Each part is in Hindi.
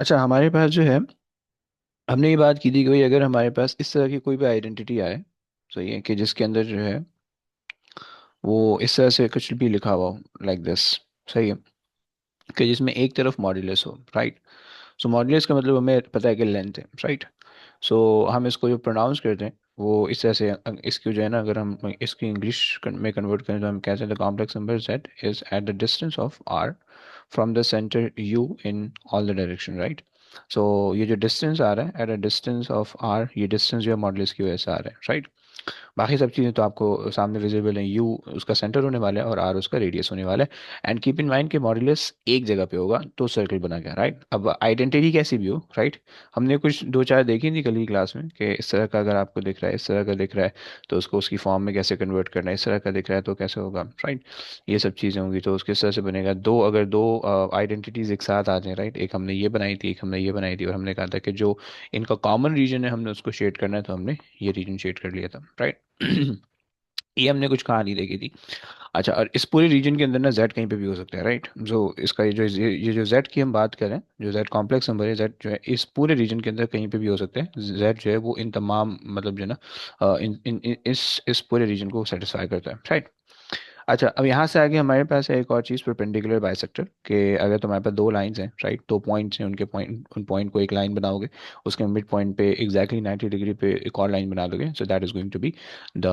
अच्छा, हमारे पास जो है, हमने ये बात की थी कि भाई अगर हमारे पास इस तरह की कोई भी आइडेंटिटी आए, सही है, कि जिसके अंदर जो है वो इस तरह से कुछ भी लिखा हुआ हो, लाइक दिस, सही है, कि जिसमें एक तरफ मॉड्यूलस हो, राइट। सो मॉड्यूलस का मतलब हमें पता है कि लेंथ है, राइट। सो हम इसको जो प्रोनाउंस करते हैं वो इस तरह से, इसकी जो है ना, अगर हम इसकी इंग्लिश में कन्वर्ट करें तो हम कहते हैं the complex number set is at the distance of R from the centre U in all the direction, right. So ये जो डिस्टेंस आ रहा है at a distance of R, ये डिस्टेंस जो है मॉडुलस की वजह से आ रहा है, राइट। बाकी सब चीज़ें तो आपको सामने विजिबल हैं, यू उसका सेंटर होने वाला है और आर उसका रेडियस होने वाला है। एंड कीप इन माइंड कि मॉड्यूलस एक जगह पे होगा तो सर्कल बना गया, राइट। अब आइडेंटिटी कैसी भी हो, राइट। हमने कुछ दो चार देखी थी कल की क्लास में कि इस तरह का अगर आपको दिख रहा है, इस तरह का दिख रहा है, तो उसको उसकी फॉर्म में कैसे कन्वर्ट करना है, इस तरह का दिख रहा है तो कैसे होगा, राइट। ये सब चीज़ें होंगी तो उसके तरह से बनेगा। दो अगर दो आइडेंटिटीज एक साथ आ जाएं, राइट, एक हमने ये बनाई थी, एक हमने ये बनाई थी, और हमने कहा था कि जो इनका कॉमन रीजन है हमने उसको शेड करना है, तो हमने ये रीजन शेड कर लिया था, राइट। ये हमने कुछ कहानी देखी थी। अच्छा, और इस पूरे रीजन के अंदर ना जेड कहीं पे भी हो सकता है, राइट। जो इसका ये जो जेड की हम बात करें, जो जेड कॉम्प्लेक्स नंबर है, जेड जो है इस पूरे रीजन के अंदर कहीं पे भी हो सकते हैं। जेड जो है वो इन तमाम मतलब जो है ना, इस पूरे रीजन को सेटिस्फाई करता है, राइट। अच्छा, अब यहाँ से आगे हमारे पास है एक और चीज़, परपेंडिकुलर बाइसेक्टर, कि अगर तुम्हारे पास दो लाइंस हैं, राइट, दो पॉइंट्स हैं, उनके पॉइंट, उन पॉइंट को एक लाइन बनाओगे, उसके मिड पॉइंट पे एग्जैक्टली 90 डिग्री पे एक और लाइन बना दोगे, so that is going to be the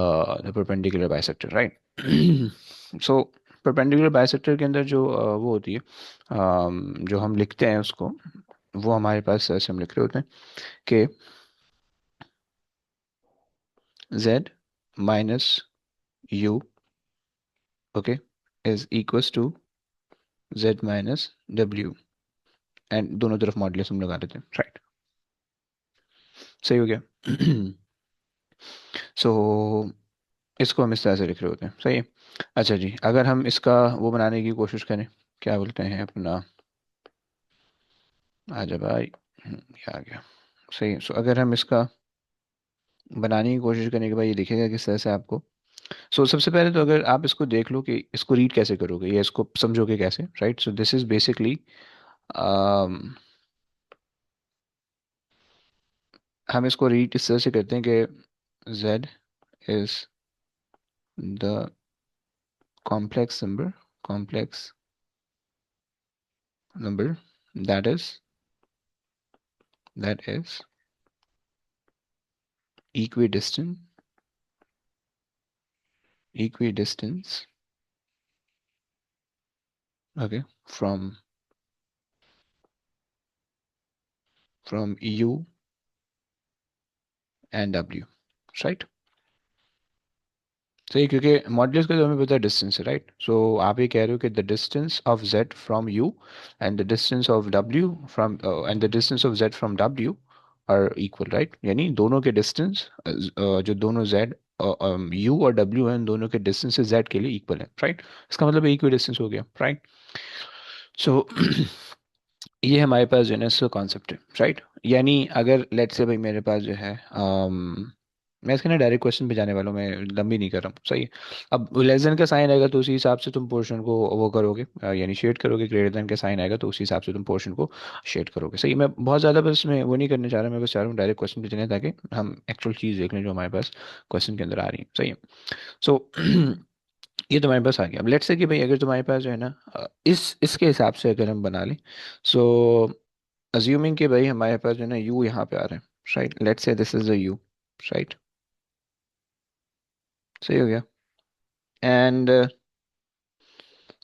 perpendicular bisector, right. So perpendicular bisector के अंदर जो वो होती है, जो हम लिखते हैं उसको, वो हमारे पास ऐसे हम लिख रहे होते हैं कि z minus u, okay, is equals to z minus w, and दोनों तरफ मॉडुलस हम लगा देते हैं, राइट। सही हो गया। सो इसको हम इस तरह से लिख रहे होते हैं, सही है। अच्छा जी, अगर हम इसका वो बनाने की कोशिश करें, क्या बोलते हैं अपना, आजा भाई, ये आ गया, सही है। सो अगर हम इसका बनाने की कोशिश करें कि भाई ये दिखेगा किस तरह से आपको। सो सबसे पहले तो अगर आप इसको देख लो कि इसको रीड कैसे करोगे या इसको समझोगे कैसे, right. So this is basically, हम इसको रीड इस तरह से करते हैं कि z is the complex number, complex number that is equidistant, equidistance, okay, from u and w, right। सही, क्योंकि मॉडुलस का तो हमें पता है डिस्टेंस है, राइट। सो आप ये कह रहे हो कि the distance of z from u and the distance of w from, and the distance of z from w are equal, right. यानी दोनों के डिस्टेंस, जो दोनों z, u और w हैं, उन दोनों के डिस्टेंस z के लिए इक्वल है, राइट। इसका मतलब एक ही डिस्टेंस हो गया, राइट। सो ये हमारे पास जो है ना इसका कॉन्सेप्ट है, राइट। यानी अगर लेट्स से भाई मेरे पास जो है, मैं इसके ना डायरेक्ट क्वेश्चन पे जाने वाला हूँ, मैं लंबी नहीं कर रहा हूँ, सही है। अब लेस देन का साइन आएगा तो उसी हिसाब से तुम पोर्शन को वो करोगे, यानी शेड करोगे। ग्रेटर देन का साइन आएगा तो उसी हिसाब से तुम पोर्शन को शेड करोगे, सही। मैं बहुत ज़्यादा बस मैं वो नहीं करने चाह रहा, मैं बस चाह रहा हूँ डायरेक्ट क्वेश्चन पे चलें ताकि हम एक्चुअल चीज़ देख लें जो हमारे पास क्वेश्चन के अंदर आ रही है, सही है। सो ये तुम्हारे पास आ गया। अब लेट्स से कि भाई अगर तुम्हारे पास जो है ना, इसके हिसाब से अगर हम बना लें, सो अज्यूमिंग कि भाई हमारे पास जो है ना यू यहाँ पे आ रहा है, right. Let's say this is the you, right. सही हो गया। एंड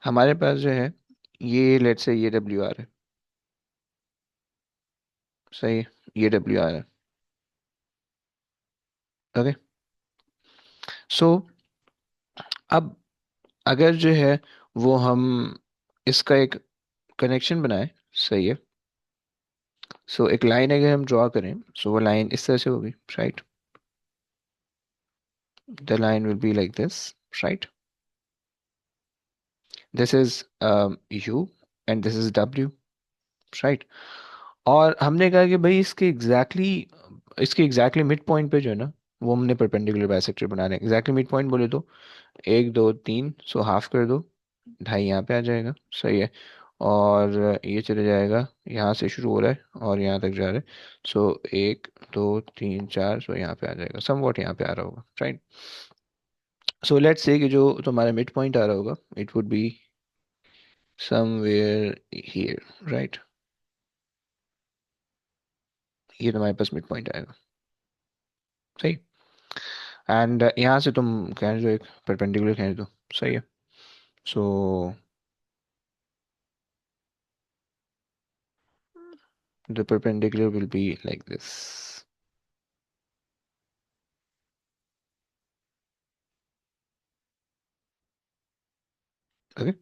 हमारे पास जो है ये लेट्स से ये डब्ल्यू आ रहा है, सही है, ये डब्ल्यू आ रहा है, ओके। सो अब अगर जो है वो हम इसका एक कनेक्शन बनाए, सही है। सो एक लाइन अगर हम ड्रॉ करें, सो वो लाइन इस तरह से होगी, right. The line will be like this, right. This is u and this is w, right. और हमने कहा कि भाई इसके एग्जैक्टली मिड पॉइंट पे जो है ना, वो हमने परपेंडिकुलर बाइसेक्टर बनाना है। एग्जैक्टली मिड पॉइंट बोले तो एक दो तीन, सो हाफ कर दो, ढाई यहाँ पे आ जाएगा, सही है। और ये चले जाएगा, यहाँ से शुरू हो रहा है और यहाँ तक जा रहा है। सो 1 2 3 4, सो यहाँ पे आ जाएगा, समवॉट यहाँ पे आ रहा होगा, राइट। सो लेट्स से कि जो तुम्हारा मिड पॉइंट आ रहा होगा, it would be somewhere here, right. ये तुम्हारे पास मिड पॉइंट आएगा, सही। एंड यहाँ से तुम खींच दो, एक परपेंडिकुलर खींच दो, सही है। सो the perpendicular will be like this. Okay,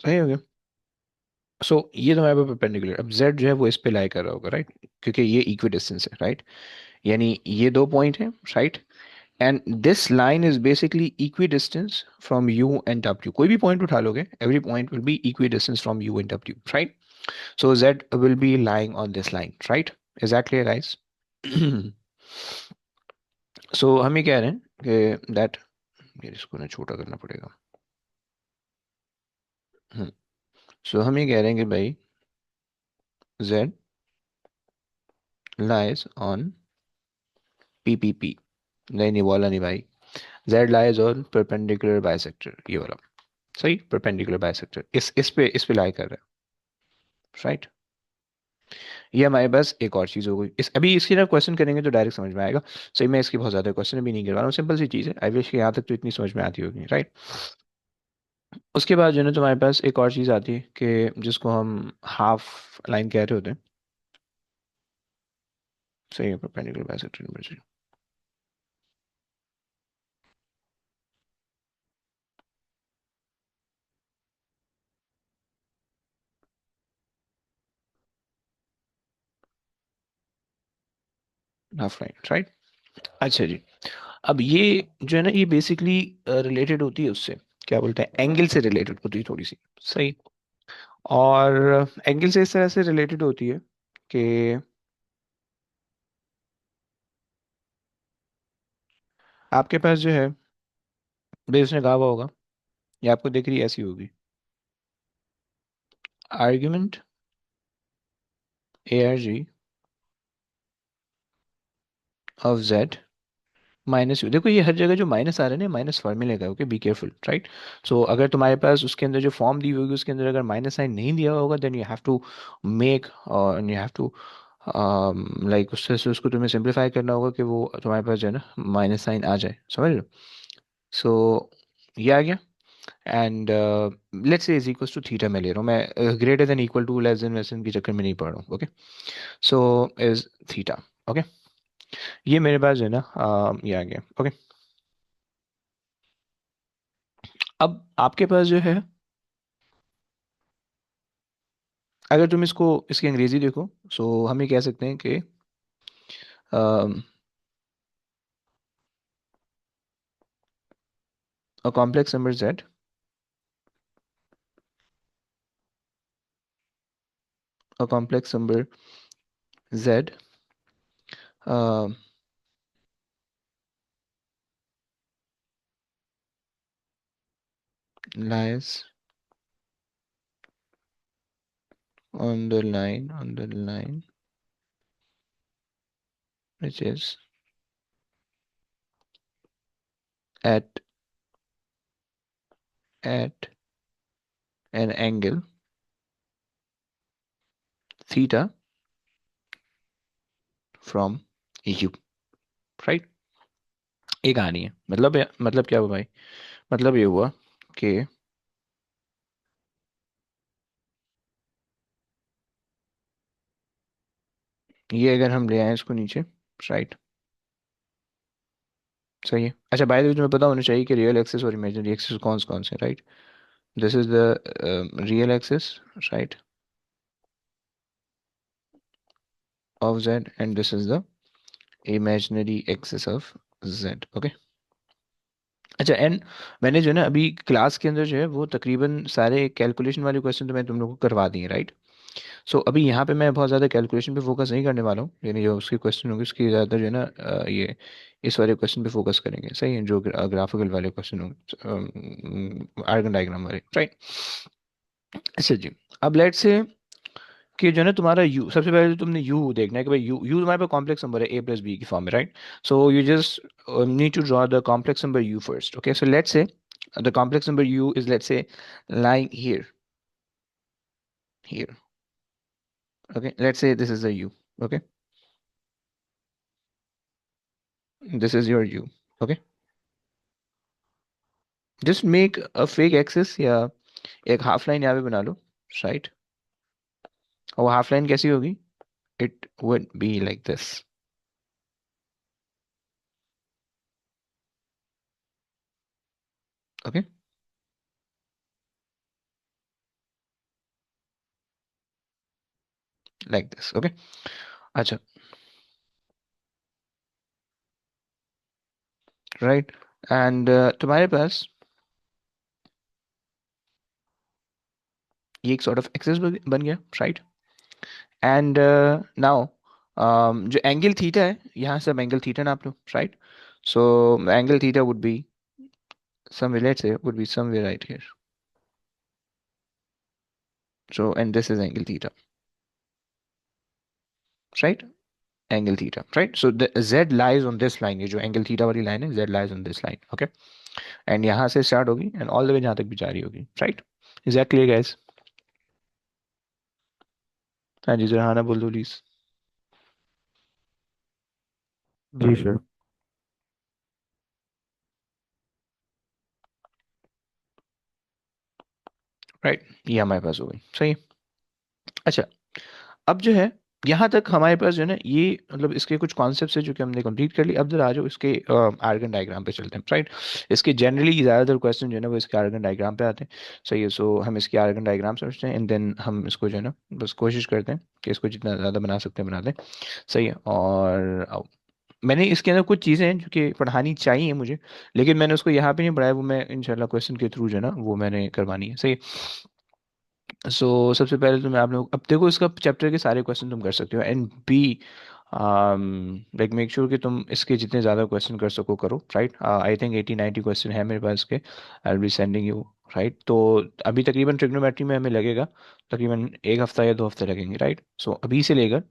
सही हो गया। सो ये तुम्हारे पास परपेंडिकुलर, अब z जो है वो इस पे लाई कर रहा होगा, राइट, क्योंकि ये इक्वी डिस्टेंस है, राइट। यानी ये दो पॉइंट हैं, right. And this line is basically equidistant from U and W. कोई भी पॉइंट उठा लोगे, every point will be equidistant from U and W, right. So z will be lying on this line, right. Is that clear guys? So हम ये कह रहे हैं कि दैट, ये इसको ना छोटा करना पड़ेगा। सो हम ये कह रहे हैं कि भाई z lies on PPP। नहीं नहीं, बोला नहीं भाई। Z lies on perpendicular bisector, ये वाला, सही, perpendicular bisector इस पे लाई कर रहा है, राइट। ये हमारे पास एक और चीज़ हो गई, इस अभी इसकी ना क्वेश्चन करेंगे तो डायरेक्ट समझ में आएगा। सही, मैं इसकी बहुत ज़्यादा क्वेश्चन भी नहीं कर रहा हूँ, सिंपल सी चीज़ है, आई विश कि यहाँ तक तो इतनी समझ में आती होगी, राइट। उसके बाद जो है ना तुम्हारे पास एक और चीज़ आती है कि जिसको हम हाफ लाइन कह रहे होते हैं, सही है, perpendicular bisector, half line, right. अच्छा जी। अब ये जो है ना, ये बेसिकली रिलेटेड होती है उससे, क्या बोलते हैं, एंगल से रिलेटेड होती है थोड़ी सी, सही। और एंगल से इस तरह से रिलेटेड होती है कि आपके पास जो है, भाई उसने कहा हुआ होगा, ये आपको दिख रही है ऐसी होगी, argument ARG of Z minus you. देखो ये हर जगह जो माइनस आ रहा है ना, माइनस फार्मूले का, okay, be careful, right. So अगर तुम्हारे पास उसके अंदर जो फॉर्म दी होगी उसके अंदर अगर माइनस साइन नहीं दिया होगा, then you have to make, और यू हैव टू लाइक उससे से उसको तुम्हें सिंप्लीफाई करना होगा कि वो तुम्हारे पास जो है ना माइनस साइन आ जाए, समझ लो। सो ये आ गया। And let's say is equals to theta मैं ले रहा हूँ, मैं greater than equal to less than less than के चक्कर में नहीं पड़ रहा हूँ, okay. So is theta, okay. ये मेरे पास जो है ना ये आ गया, ओके। अब आपके पास जो है, अगर तुम इसको इसकी अंग्रेजी देखो, सो हम ये कह सकते हैं कि a complex number z, a complex number z uh, lies on the line which is at at an angle theta from u, right. ये कहानी है, मतलब क्या हुआ भाई, मतलब ये हुआ कि ये अगर हम ले आए इसको नीचे, राइट, सही है। अच्छा, बाय द वे तुम्हें पता होना चाहिए कि रियल एक्सिस और इमेजिनरी एक्सिस कौन कौन से, right. This is the real axis, right, of z, and this is the imaginary axis of z, okay। अच्छा, एंड मैंने जो है ना अभी क्लास के अंदर जो है वो तकरीबन सारे कैलकुलेशन वाले क्वेश्चन तो मैं तुम लोगों को करवा दिए, राइट। सो अभी यहाँ पे मैं बहुत ज़्यादा कैलकुलेशन पे फोकस नहीं करने वाला हूँ, यानी जो उसके क्वेश्चन होंगे उसकी ज़्यादातर जो है ना ये इस वाले क्वेश्चन पे फोकस करेंगे, सही है, जो ग्राफिकल वाले क्वेश्चन होंगे, आर्गन डायग्राम वाले, राइट। अच्छा जी, अब लेट से कि जो है ना तुम्हारा यू, सबसे पहले तो तुमने यू देखना है कि भाई यू यू तुम्हारे पास कॉम्प्लेक्स नंबर है ए प्लस बी की फॉर्म में, right. So you just need to draw the complex number you first, okay. So let's say the complex number u is, let's say, lying here, okay. Let's say this is a u, okay. This is your u, okay. Just make a fake axis या एक हाफ लाइन यहाँ पे बना लो, राइट। और वो हाफ लाइन कैसी होगी? It would be like this, okay, like this, okay. अच्छा, राइट। एंड तुम्हारे पास ये एक सॉर्ट ऑफ एक्सिस बन गया, राइट। एंड नाउ जो एंगल थीटा है, यहाँ सब एंगल थीटा नाप लो, right. So angle theta would be somewhere, let's say, would be somewhere right here. So, and this is angle theta, right? Angle theta, right? So the z lies on this line. ये जो angle theta वाली line है, z lies on this line, okay? And यहाँ से start होगी and all the way जहाँ तक भी जा रही होगी, right? Is that clear, guys? हाँ जी, जरा हाँ ना बोल दो प्लीज। Ji sir. राइट, ये हमारे पास हो गई, सही। अच्छा, अब जो है यहाँ तक हमारे पास जो है ना ये मतलब इसके कुछ कॉन्सेप्ट्स है जो कि हमने कंप्लीट कर ली। अब जरा आ जाओ इसके आर्गन डायग्राम पे चलते हैं, राइट। इसके जनरली ज़्यादातर क्वेश्चन जो है ना वो इसके आर्गन डायग्राम पे आते हैं, सही है। सो हम इसके आर्गन डायग्राम समझते हैं एंड देन हम इसको जो है ना बस कोशिश करते हैं कि इसको जितना ज़्यादा बना सकते हैं बना दें, सही है। और मैंने इसके अंदर कुछ चीज़ें हैं जो कि पढ़ानी चाहिए मुझे, लेकिन मैंने उसको यहाँ पे नहीं पढ़ाया, वो मैं इंशाल्लाह क्वेश्चन के थ्रू जो है ना वो मैंने करवानी है, सही। सो सबसे पहले तो मैं आप लोग अब देखो इसका चैप्टर के सारे क्वेश्चन तुम कर सकते हो and be like make sure कि तुम इसके जितने ज़्यादा क्वेश्चन कर सको करो, राइट। आई थिंक 80-90 क्वेश्चन है मेरे पास के, I will be sending you, right. तो अभी तकरीबन ट्रिग्नोमेट्री में हमें लगेगा तकरीबन एक हफ्ता या 2 हफ्ते लगेंगे, राइट। सो अभी से लेकर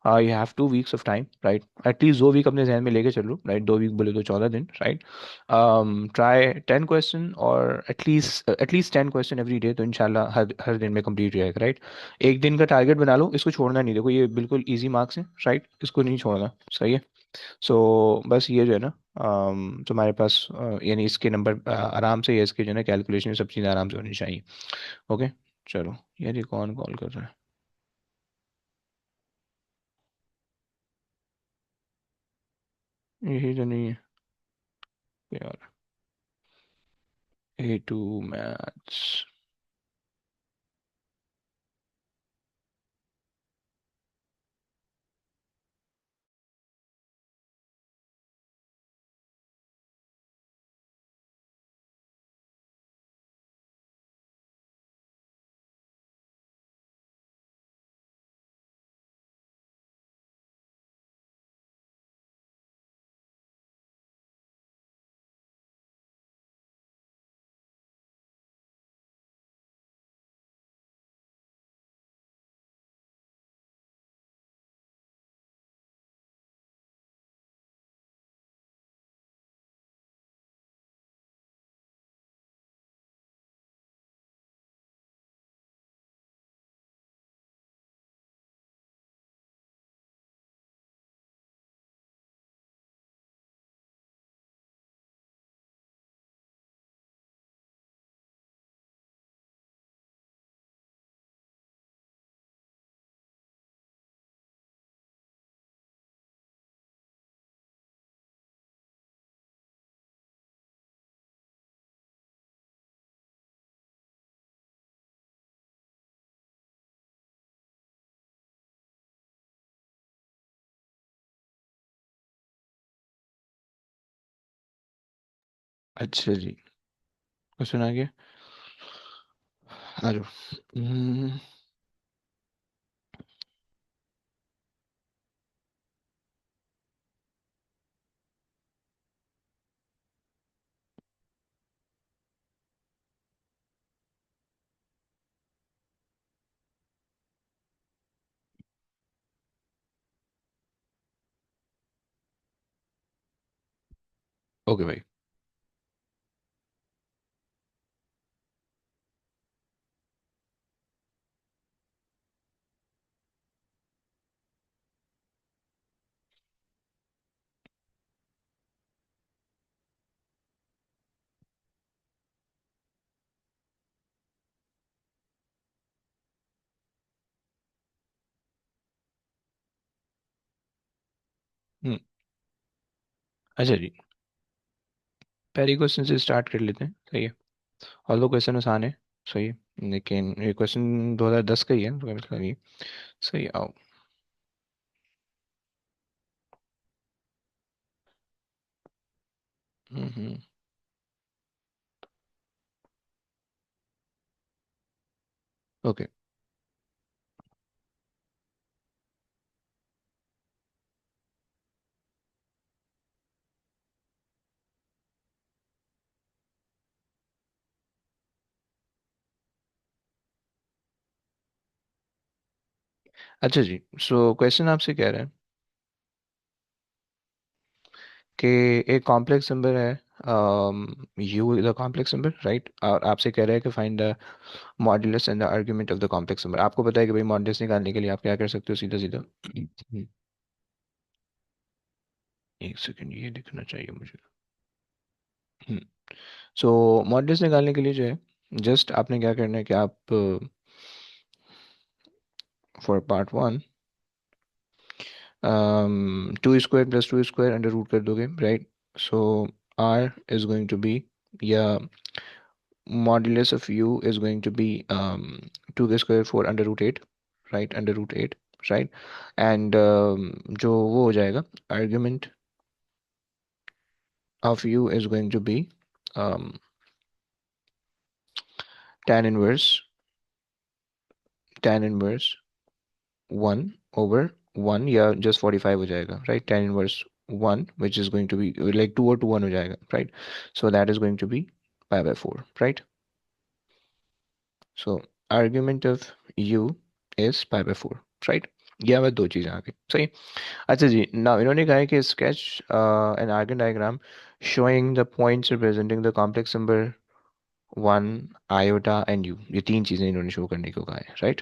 you have 2 weeks of time, right. At least 2 week अपने जहन में लेके चलो, राइट। 2 वीक बोले तो 14 दिन, राइट। ट्राई 10 क्वेश्चन और एटलीस्ट 10 क्वेश्चन एवरी डे, तो इंशाल्लाह हर हर दिन में कंप्लीट हो जाएगा, राइट। एक दिन का टारगेट बना लो, इसको छोड़ना नहीं, देखो ये बिल्कुल इजी मार्क्स है, राइट, इसको नहीं छोड़ना, सही है। सो बस ये जो है ना तुम्हारे पास यानी इसके नंबर आराम से, या इसके जो है ना कैलकुलेशन सब चीज़ें आराम से होनी चाहिए, ओके। चलो यार, ये कौन कॉल कर रहा है? यही तो नहीं है यार, A2 मैथ्स। अच्छा जी, क्वेश्चन आ गया, आ जाओ। ओके भाई। हम्म। अच्छा जी, पहले क्वेश्चन से स्टार्ट कर लेते हैं, सही है। और दो क्वेश्चन आसान है, सही है। लेकिन ये क्वेश्चन 2010 का ही है, तो मतलब ये सही, आओ। हम्म। ओके। अच्छा जी, सो क्वेश्चन आपसे कह रहे हैं कि एक कॉम्प्लेक्स नंबर है, you is a complex number, right. और आपसे कह रहा है कि find the modulus and the argument of the complex number. आपको पता है कि भाई मॉड्यूलस निकालने के लिए आप क्या कर सकते हो, सीधा सीधा। एक सेकंड, ये दिखना चाहिए मुझे। सो मॉड्यूलस निकालने के लिए जो है, जस्ट आपने क्या करना है कि आप for part one, 2 square plus 2 square under root कर दोगे, right. So r is going to be, या modulus of u is going to be 2 के square 4 under root eight, right, under root eight, right. And जो वो हो जाएगा, argument of u is going to be um, tan inverse, tan inverse 1/1, या जस्ट 45 हो जाएगा, right. tan inverse 1 which is going to be like 2 और 2 1 हो जाएगा, right. so that is going to be pi by 4, right। so argument of u is pi by 4, right। ये हमें दो चीज़ें आ गई, सही। अच्छा जी, नाउ इन्होंने कहा है कि sketch an Argand diagram showing the points representing the complex number 1, iota and u. ये तीन चीज़ें इन्होंने शो करने को कहा है, राइट।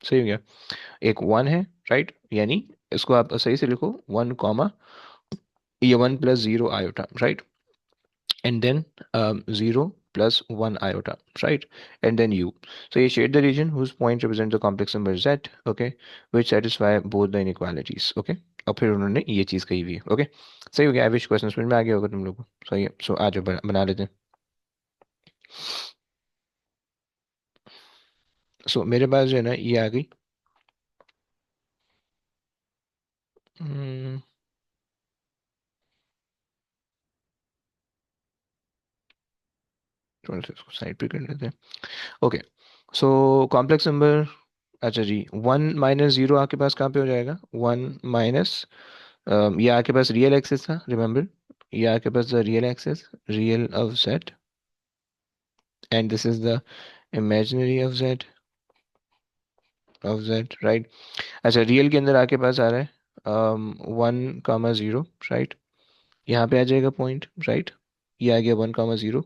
सही हो गया। एक 1 है, राइट, यानी इसको आप सही से लिखो, 1 कॉमा, ये 1 + 0 iota, right. And then 0 + 1 iota, right, and then u. So you shade the region whose point represents the complex number z, okay, which satisfy both the inequalities, okay। और फिर उन्होंने ये चीज़ कही हुई है, ओके। सही हो गया। आई विश क्वेश्चन समझ में आ गया होगा तुम लोग को, सही है। सो आज बना लेते हैं। सो मेरे पास जो है ना, ये आ गई। हम्म, थोड़ा सा इसको साइड पे कर लेते हैं, ओके। सो कॉम्प्लेक्स नंबर, अच्छा जी, 1 - 0 आपके पास कहाँ पे हो जाएगा, 1 ये आपके पास रियल एक्सेस था, रिमेम्बर। ये आपके पास the real axis, real of Z, and this is the imaginary of Z, right. अच्छा, रियल के अंदर आपके पास आ रहा है 1, 0, राइट। यहाँ पे आ जाएगा पॉइंट, राइट। ये आ गया 1, 0,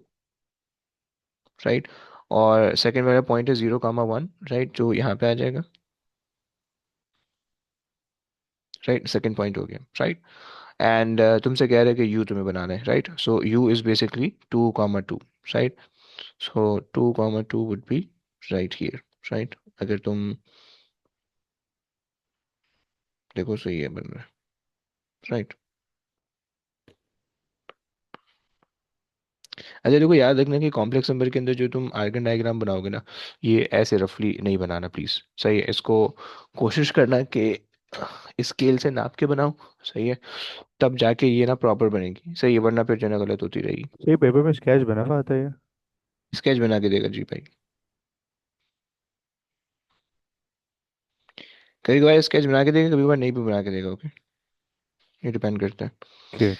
राइट। और सेकंड वाला पॉइंट है 0, 1, राइट, जो यहाँ पे आ जाएगा, राइट। सेकंड पॉइंट हो गया, राइट। एंड तुमसे कह रहे हैं कि यू तुम्हें बनाना है, right. So you is basically 2, 2, right. So 2, 2 would be right here, right. अगर तुम देखो, सही है, बन रहा है, राइट। अच्छा देखो, याद रखना कि कॉम्प्लेक्स नंबर के अंदर जो तुम आर्गन डायग्राम बनाओगे ना, ये ऐसे रफली नहीं बनाना प्लीज, सही है। इसको कोशिश करना कि स्केल से नाप के बनाओ, सही है। तब जाके ये ना प्रॉपर बनेगी, सही है, वरना फिर जो है ना गलत होती रहेगी। सही पेपर में स्केच बना पाता है ये। स्केच बना के देगा जी भाई, कभी कभार स्केच बना के देगा, कभी कभार नहीं भी बना के देगा, ओके। ये डिपेंड करता है। ठीक।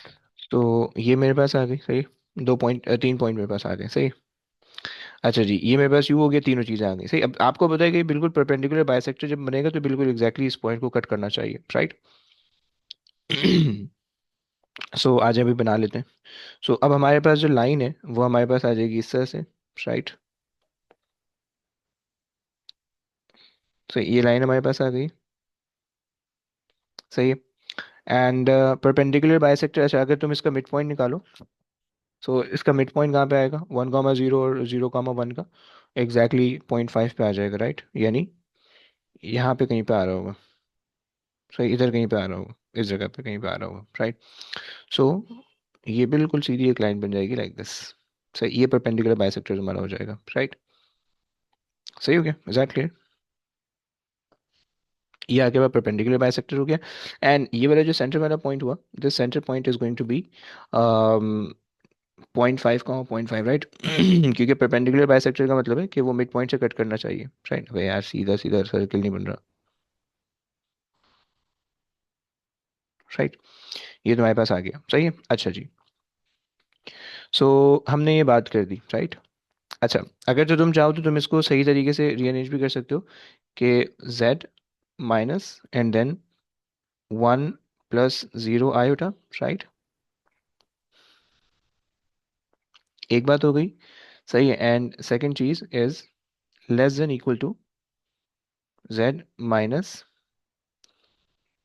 तो ये मेरे पास आ गई, सही। 2 पॉइंट, 3 पॉइंट मेरे पास आ गए, सही। अच्छा जी, ये मेरे पास यू हो गया, तीनों चीज़ें आ गई, सही। अब आपको पता है कि बिल्कुल परपेंडिकुलर बाइसेक्टर जब बनेगा तो बिल्कुल एग्जैक्टली इस पॉइंट को कट करना चाहिए, राइट। सो आज अभी बना लेते हैं। सो अब हमारे पास जो लाइन है वो हमारे पास आ जाएगी इस तरह से, राइट। सो ये लाइन हमारे पास आ गई, सही है। एंड परपेंडिकुलर बाइसेक्टर, अच्छा अगर तुम इसका मिड पॉइंट निकालो, सो इसका मिड पॉइंट कहाँ पे आएगा, 1,0 और 0,1 का एग्जैक्टली 0.5 पे आ जाएगा, राइट। यानी यहाँ पे कहीं पे आ रहा होगा, सही, इधर कहीं पे आ रहा होगा, इस जगह पे कहीं पे आ रहा होगा, राइट। सो ये बिल्कुल सीधी एक लाइन बन जाएगी लाइक दिस। सही, ये परपेंडिकुलर बाइसेक्टर हमारा हो जाएगा, राइट। सही हो गया, एग्जैक्टली। ये आगे बाद परपेंडिकुलर बाइसेक्टर हो गया। एंड ये वाला जो सेंटर वाला पॉइंट हुआ, this centre point is going to be 0.5 का 0.5, राइट। क्योंकि परपेंडिकुलर बाइसेक्टर का मतलब है कि वो मिड पॉइंट से कट करना चाहिए, राइट। भाई यार सीधा सीधा सर्कल नहीं बन रहा, राइट। ये तुम्हारे पास आ गया, सही है, अच्छा जी। सो हमने ये बात कर दी, राइट। अच्छा, अगर तो तुम चाहो तो तुम इसको सही तरीके से रीअरेंज भी कर सकते हो कि z minus and then 1 + 0 iota, right. एक बात हो गई, सही है। एंड सेकंड चीज is less than equal to z minus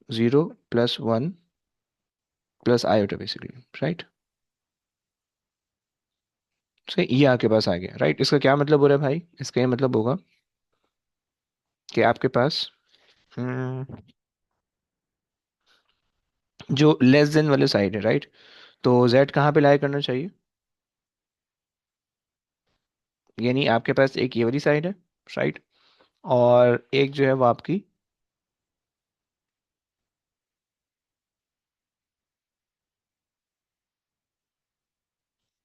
0 + 1 iota basically, right. सही, ये आपके पास आ गया, राइट। इसका क्या मतलब हो रहा है भाई, इसका ये मतलब होगा कि आपके पास जो लेस देन वाले साइड है, राइट, तो z कहाँ पे लाई करना चाहिए। यानी आपके पास एक ये वाली साइड है, राइट, और एक जो है वो आपकी,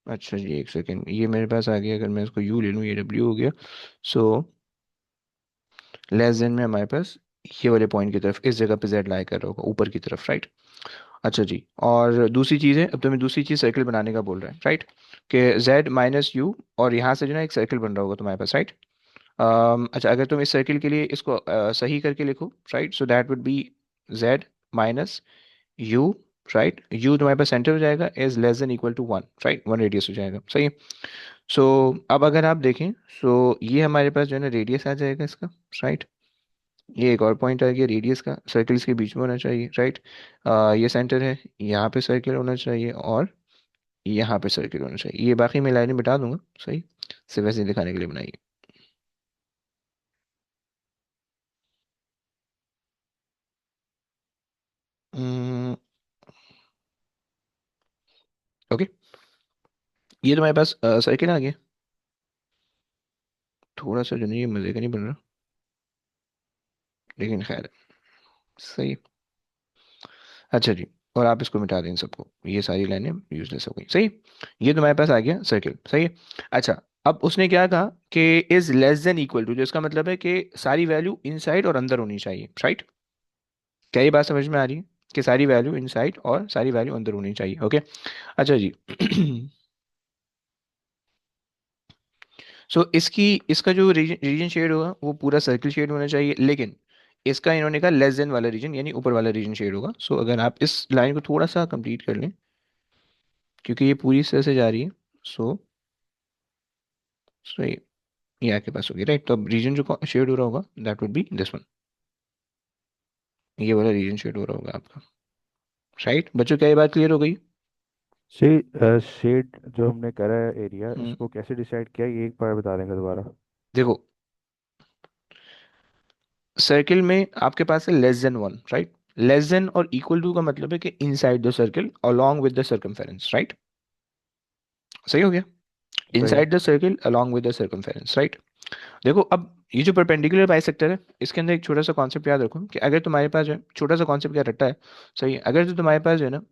अच्छा जी एक सेकेंड, ये मेरे पास आ गया, अगर मैं इसको u ले लूँ, ये w हो गया। सो लेस देन में हमारे पास ये वाले पॉइंट की तरफ इस जगह पे z लाई कर रहा होगा ऊपर की तरफ, राइट। अच्छा जी, और दूसरी चीज़ है, अब तुम्हें दूसरी चीज़ सर्कल बनाने का बोल रहा है, राइट, कि z माइनस यू, और यहाँ से जो ना एक सर्कल बन रहा होगा तुम्हारे पास, राइट। अच्छा, अगर तुम इस सर्किल के लिए इसको सही करके लिखो, right, so that would be z minus u, right. U तुम्हारे पास सेंटर हो जाएगा, is less than equal to 1, right, 1 radius हो जाएगा, सही है। सो अब अगर आप देखें, सो ये हमारे पास जो है ना रेडियस आ जाएगा इसका, राइट। ये एक और पॉइंट आ गया रेडियस का, सर्किल्स के बीच में होना चाहिए, राइट। ये सेंटर है, यहाँ पे सर्किल होना चाहिए, और यहाँ पे सर्किल होना चाहिए। ये बाकी मैं लाइनें मिटा दूंगा, सही, सिर्फ वैसे ही दिखाने के लिए बनाई है। ओके, ये तो हमारे पास सर्किल आ गया। थोड़ा सा जो नहीं ये मजे का नहीं बन रहा, लेकिन खैर सही। अच्छा जी, और आप इसको मिटा दें इन सबको, ये सारी लाइनें यूजलेस हो गई, सही। ये तुम्हारे पास आ गया सर्किल, सही है। अच्छा, अब उसने क्या कहा कि is less than equal to, जो इसका मतलब है कि सारी वैल्यू इनसाइड और अंदर होनी चाहिए, राइट। क्या ये बात समझ में आ रही है कि सारी वैल्यू इनसाइड और सारी वैल्यू अंदर होनी चाहिए, ओके। अच्छा जी। सो इसकी इसका जो रीजन रीजन शेड होगा वो पूरा सर्किल शेड होना चाहिए, लेकिन इसका इन्होंने कहा लेस देन वाला रीजन, यानी ऊपर वाला रीजन शेड होगा। सो अगर आप इस लाइन को थोड़ा सा कंप्लीट कर लें, क्योंकि ये पूरी इस तरह से जा रही है। सो सो ये आपके पास होगी, राइट। तो अब रीजन जो शेड हो रहा होगा that would B this one, ये वाला रीजन शेड हो रहा होगा आपका, राइट। बच्चों क्या ये बात क्लियर हो गई। शेड जो हमने करा है एरिया, हम्म, उसको कैसे डिसाइड किया, ये एक बार बता देंगे दोबारा। देखो, सर्किल में आपके पास है less than 1, right. Less than और इक्वल टू का मतलब है कि inside the circle along with the circumference, right. सही हो गया, सही है। Inside the circle along with the circumference, right. देखो, अब ये जो परपेंडिकुलर बाइसेक्टर है, इसके अंदर एक छोटा सा कॉन्सेप्ट याद रखो कि अगर तुम्हारे पास जो है, छोटा सा कॉन्सेप्ट क्या रखता है, सही है। अगर तो तुम्हारे पास जो है ना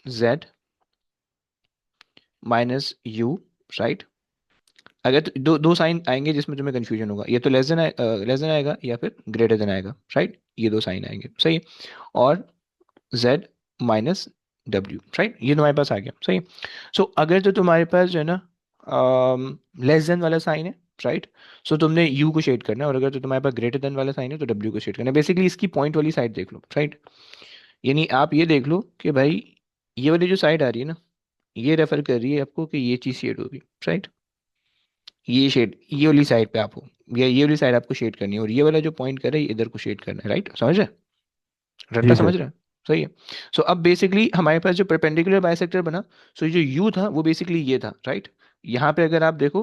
z माइनस यू, राइट। अगर तो दो दो साइन आएंगे जिसमें तुम्हें कंफ्यूजन होगा, ये तो लेस देन आएगा या फिर ग्रेटर देन आएगा, राइट। ये दो साइन आएंगे, सही है। और z माइनस w, राइट, ये तुम्हारे पास आ गया, सही। सो अगर तो तुम्हारे पास जो है ना लेस देन वाला साइन है, राइट, सो तुमने u को शेड करना है, और अगर तो तुम्हारे पास ग्रेटर देन वाला साइन है तो w को शेड करना है। बेसिकली इसकी पॉइंट वाली साइड देख लो, राइट। यानी आप ये देख लो कि भाई ये वाली जो साइड आ रही है ना, ये रेफर कर रही है आपको कि ये चीज़ शेड होगी, राइट। ये शेड ये वाली साइड पे आप हो, ये वाली साइड आपको शेड करनी है, और ये वाला जो पॉइंट कर रहा है ये इधर को शेड करना है, राइट। समझ रहे हैं? रट्टा जी समझ सर। रहे हैं? सही है। सो अब बेसिकली हमारे पास जो परपेंडिकुलर बाइसेक्टर बना, सो जो यू था वो बेसिकली ये था, राइट। यहाँ पे अगर आप देखो,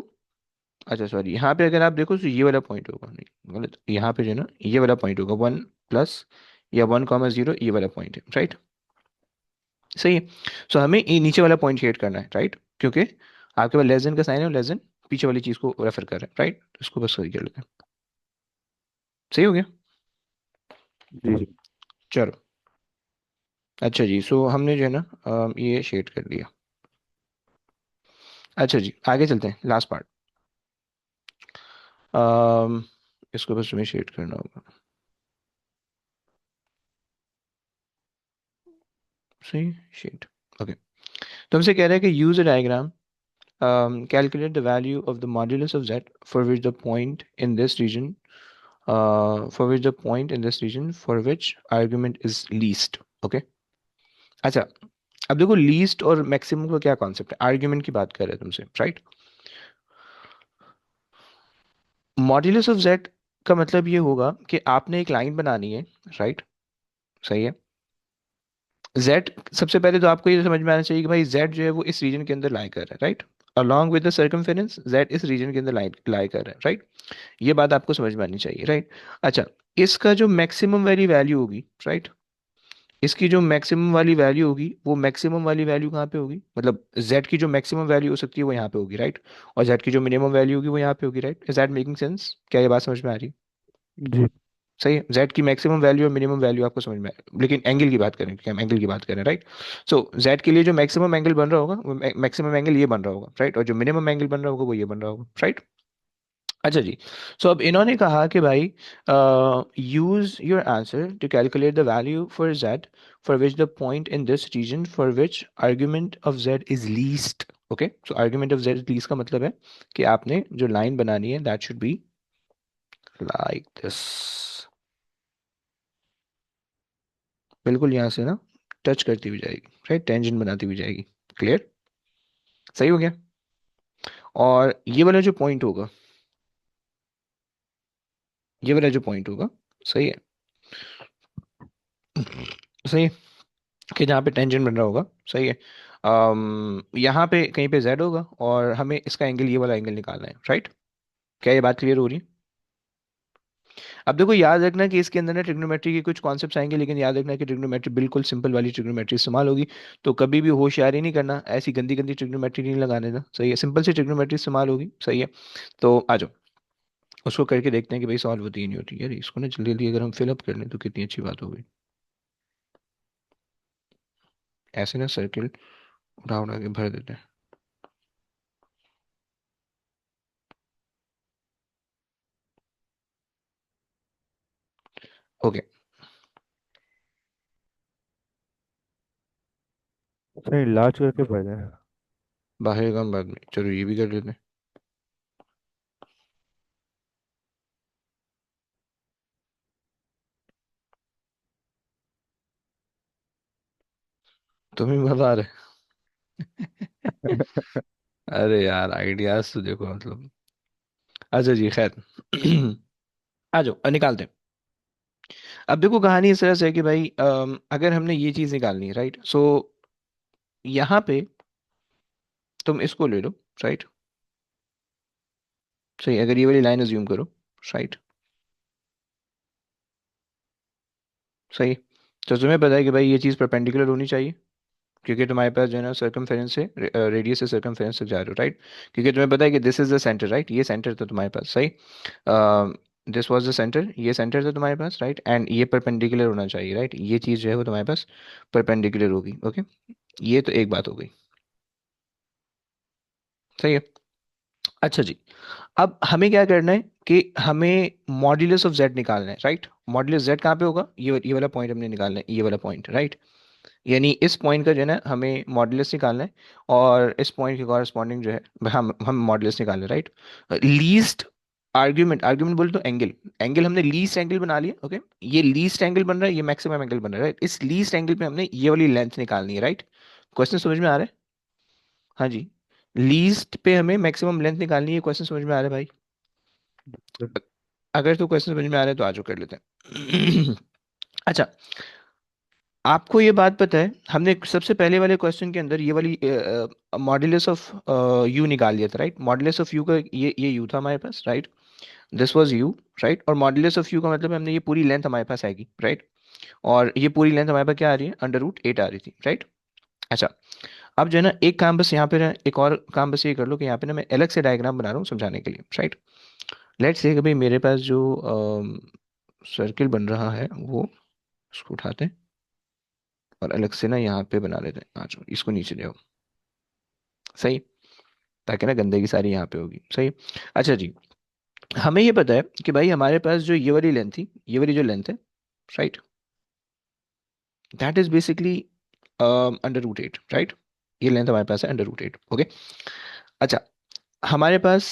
अच्छा सॉरी, यहाँ पे अगर आप देखो तो ये वाला पॉइंट होगा, नहीं गलत, यहाँ पे जो है ना ये वाला पॉइंट होगा, 1 प्लस या 1,0, ये वाला पॉइंट है, राइट। सही है। सो हमें ये नीचे वाला पॉइंट शेड करना है, राइट, क्योंकि आपके पास लेस देन का साइन है, और लेस देन पीछे वाली चीज को रेफर कर रहा है, राइट। तो इसको बस सही कर लेते हैं। सही हो गया। जी जी। चलो, अच्छा जी, सो हमने जो है ना ये शेड कर लिया। अच्छा जी, आगे चलते हैं, लास्ट पार्ट। इसको बस तुम्हें शेड करना होगा। सही, शेड। ओके। तो हमसे कह रहा है कि use a diagram, calculate the value of the modulus of z for which the point in this region for which argument is least. Okay. अच्छा, अब देखो लीस्ट और मैक्सिमम का क्या कॉन्सेप्ट है, आर्ग्यूमेंट की बात कर रहे हैं तुमसे, राइट। मॉड्यूलस ऑफ जेड का मतलब ये होगा कि आपने एक लाइन बनानी है, राइट। सही है। जेड, सबसे पहले तो आपको ये समझ में आना चाहिए कि भाई जेड जो है वो इस रीजन के अंदर लाई कर रहा है, right. Along with the circumference Z इस रीजन के अंदर लाई कर रहा है, राइट। ये बात आपको समझ में आनी चाहिए, राइट। अच्छा, इसका जो मैक्सिमम वाली वैल्यू होगी, राइट, इसकी जो मैक्सिमम वाली वैल्यू होगी, वो मैक्सिमम वाली वैल्यू कहाँ पे होगी, मतलब z की जो मैक्सिमम वैल्यू हो सकती है वो यहाँ पे होगी, राइट। और z की जो मिनिमम वैल्यू होगी वो यहाँ पे होगी, right. Is that making sense? क्या ये बात समझ में आ रही है? जी सही है। z की मैक्सिमम वैल्यू और मिनिमम वैल्यू आपको समझ में आए, लेकिन एंगल की बात करें, क्या हम एंगल की बात करें, राइट। सो z के लिए जो मैक्सिमम एंगल बन रहा होगा वो मैक्सिमम एंगल ये बन रहा होगा, राइट, और जो मिनिमम एंगल बन रहा होगा वो ये बन रहा होगा, राइट। अच्छा जी, सो अब इन्होंने कहा कि भाई use your answer to calculate the value for z for which the point in this region for which argument of z is least. Okay, so argument of z is least का मतलब है कि आपने जो लाइन बनानी है that should be like this, बिल्कुल यहाँ से ना टच करती हुई जाएगी, राइट, टेंजेंट बनाती हुई जाएगी। क्लियर? सही हो गया। और ये वाला जो पॉइंट होगा, ये वाला जो पॉइंट होगा, सही है, सही है, कि जहाँ पे टेंजेंट बन रहा होगा, सही है। यहाँ पे कहीं पे z होगा, और हमें इसका एंगल, ये वाला एंगल निकालना है, राइट। क्या ये बात क्लियर हो रही है? अब देखो याद रखना कि इसके अंदर ना ट्रिग्नोमेट्री के कुछ कॉन्सेप्ट्स आएंगे, लेकिन याद रखना कि ट्रिग्नोमेट्री बिल्कुल सिंपल वाली ट्रिग्नोमेट्री इस्तेमाल होगी। तो कभी भी होशियारी नहीं करना, ऐसी गंदी गंदी ट्रिग्नोमेट्री नहीं लगाने ना, सही है, सिंपल सी ट्रिग्नोमेट्री इस्तेमाल होगी, सही है। तो आ जाओ, उसको करके देखते हैं कि भाई सॉल्व होती है नहीं होती। यार इसको ना जल्दी जल्दी अगर हम फिलअप कर लें तो कितनी अच्छी बात होगी। ऐसे ना सर्किल उठा उठा के भर देते हैं। ओके। सर लार्ज करके भर दें। बाहर काम बाद में, चलो ये भी कर लेते हैं। तुम्हें मजा आ रहा है? अरे यार आइडियाज तो देखो, मतलब। अच्छा जी, खैर। आ जाओ, निकालते हैं। अब देखो कहानी इस तरह से है कि भाई अगर हमने ये चीज निकालनी है, राइट, सो यहाँ पे तुम इसको ले लो, राइट। सही, अगर ये वाली लाइन अज्यूम करो, राइट। सही। तो तुम्हें पता है कि भाई ये चीज़ परपेंडिकुलर होनी चाहिए, क्योंकि तुम्हारे पास जो है ना सर्कमफेरेंस से, रेडियस से सर्कमफेरेंस तक जा रहे हो, राइट। क्योंकि तुम्हें पता है कि this is the centre, right, ये सेंटर था तुम्हारे पास, सही। दिस वाज द सेंटर, ये सेंटर था तुम्हारे पास, राइट, एंड ये परपेंडिकुलर होना चाहिए, राइट, ये चीज़ जो है वो तुम्हारे पास परपेंडिकुलर होगी। ओके, ये तो एक बात हो गई, सही है। अच्छा जी, अब हमें क्या करना है कि हमें मॉड्यूलस ऑफ जेड निकालना है, राइट। मॉड्यूलस जेड कहाँ पे होगा, ये वाला पॉइंट हमने निकालना है, ये वाला पॉइंट, राइट। यानी इस पॉइंट का जो है ना हमें मॉड्यूलस निकालना है, और इस पॉइंट के कॉरस्पॉन्डिंग जो है हम मॉड्यूलस निकालना है, राइट। लीस्ट आर्ग्यूमेंट, आर्ग्यूमेंट बोले तो एंगल, एंगल हमने लीस्ट एंगल बना लिया। ओके, ये लीस्ट एंगल बन रहा है, ये मैक्सिमम एंगल बन रहा है, राइट। इस लीस्ट एंगल पे हमने ये वाली लेंथ निकालनी है, राइट। क्वेश्चन समझ में आ रहा है? हाँ जी, लीस्ट पे हमें मैक्सिमम लेंथ निकालनी है। क्वेश्चन समझ में आ रहा है भाई? सर। अगर तो क्वेश्चन समझ में आ रहा है तो आजो कर लेते हैं। अच्छा, आपको ये बात पता है, हमने सबसे पहले वाले क्वेश्चन के अंदर ये वाली मॉड्यूलस ऑफ यू निकाल लिया था, राइट। मॉड्यूलस ऑफ यू का ये यू था हमारे पास, right. This was U, right. और मॉड्यूलस ऑफ यू का मतलब है हमने ये पूरी लेंथ हमारे पास आएगी, राइट। और ये पूरी लेंथ हमारे पास क्या आ रही है, √8 आ रही थी, राइट। अच्छा, अब जो है ना, एक काम बस यहाँ पे एक और काम बस ये कर लो कि यहाँ पे ना मैं अलग से डायग्राम बना रहा हूँ समझाने के लिए, राइट। लेट्स से कि भाई मेरे पास जो सर्किल बन रहा है वो, इसको उठाते हैं और अलग से ना यहाँ पे बना लेते हैं। आज इसको नीचे ले आओ, सही, ताकि ना गंदगी सारी यहाँ पे होगी, सही। अच्छा जी, हमें ये पता है कि भाई हमारे पास जो ये वाली लेंथ थी, ये वाली जो लेंथ है, right, that is basically √8, right. ये लेंथ हमारे पास है √8, ओके। अच्छा, हमारे पास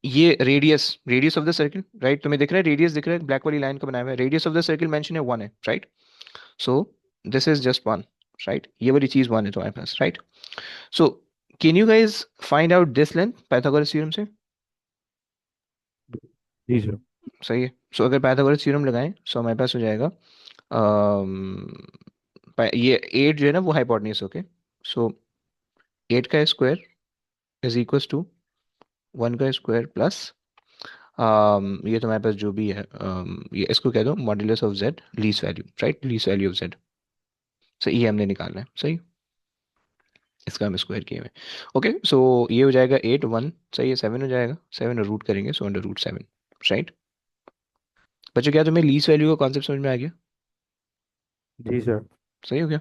ये radius, radius of the circle, right, तुम्हें दिख रहा है रेडियस, दिख रहा है ब्लैक वाली लाइन का बनाया हुआ है, radius of the circle mention है 1 है, right. So this is just 1, right, ये वाली चीज 1 है तुम्हारे पास, right. So can you guys find out this length Pythagoras theorem से? जी सर। सही है। सो अगर पाइथागोरस थ्योरम लगाएं सो हमारे पास हो जाएगा ये 8 जो है ना वो हाइपोटेन्यूज, ओके। सो 8 का स्क्वायर इज इक्वल टू 1 का स्क्वायर प्लस ये तो हमारे पास जो भी है, ये इसको कह दो modulus of Z, least value, right, least value of Z. सही, ये हमने निकालना है, सही। इसका हम स्क्वायर किए हुए, ओके। सो ये हो जाएगा 8, 1, सही है, 7 हो जाएगा, 7 और रूट करेंगे सो √7, राइट। बच्चों क्या तुम्हें लीस्ट वैल्यू का कॉन्सेप्ट समझ में आ गया? जी सर। सही हो गया।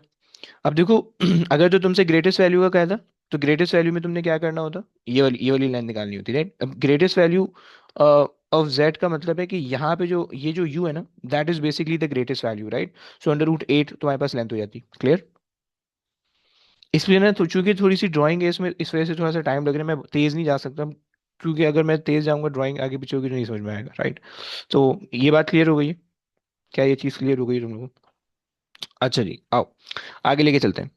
अब देखो, अगर तो तुमसे ग्रेटेस्ट वैल्यू का कहता, तो ग्रेटेस्ट वैल्यू में तुमने क्या करना होता, ये वाली लाइन निकालनी होती, राइट। अब ग्रेटेस्ट वैल्यू ऑफ जेड का मतलब है कि यहाँ पे जो ये जो यू है ना, that is basically the greatest value, right. So √8 तुम्हारे पास लेंथ हो जाती, क्लियर। इसलिए ना तो चूंकि थोड़ी सी ड्राइंग है इसमें, इस वजह से थोड़ा सा टाइम लग रहा है, मैं तेज नहीं जा सकता, क्योंकि अगर मैं तेज जाऊंगा ड्राइंग आगे पीछे होगी तो नहीं समझ में आएगा, राइट। तो ये बात क्लियर हो गई है? क्या ये चीज़ क्लियर हो गई तुम लोगों को? अच्छा जी, आओ आगे लेके चलते हैं।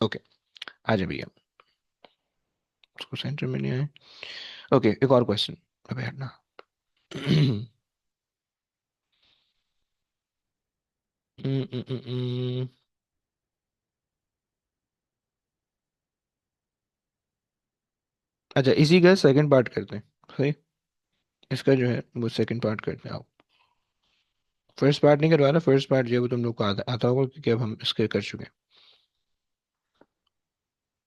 ओके, आ जाए भैया, उसको सेंटर में नहीं आए। ओके, एक और क्वेश्चन, अबे हटना। हम्म, हम्म, हम्म, हम्म। अच्छा, इसी का सेकंड पार्ट करते हैं, सही। इसका जो है वो सेकंड पार्ट करते हैं, आओ। फर्स्ट पार्ट नहीं करवा रहा, फर्स्ट पार्ट जो है वो तुम लोग को आता होगा क्योंकि अब हम इसके कर चुके हैं,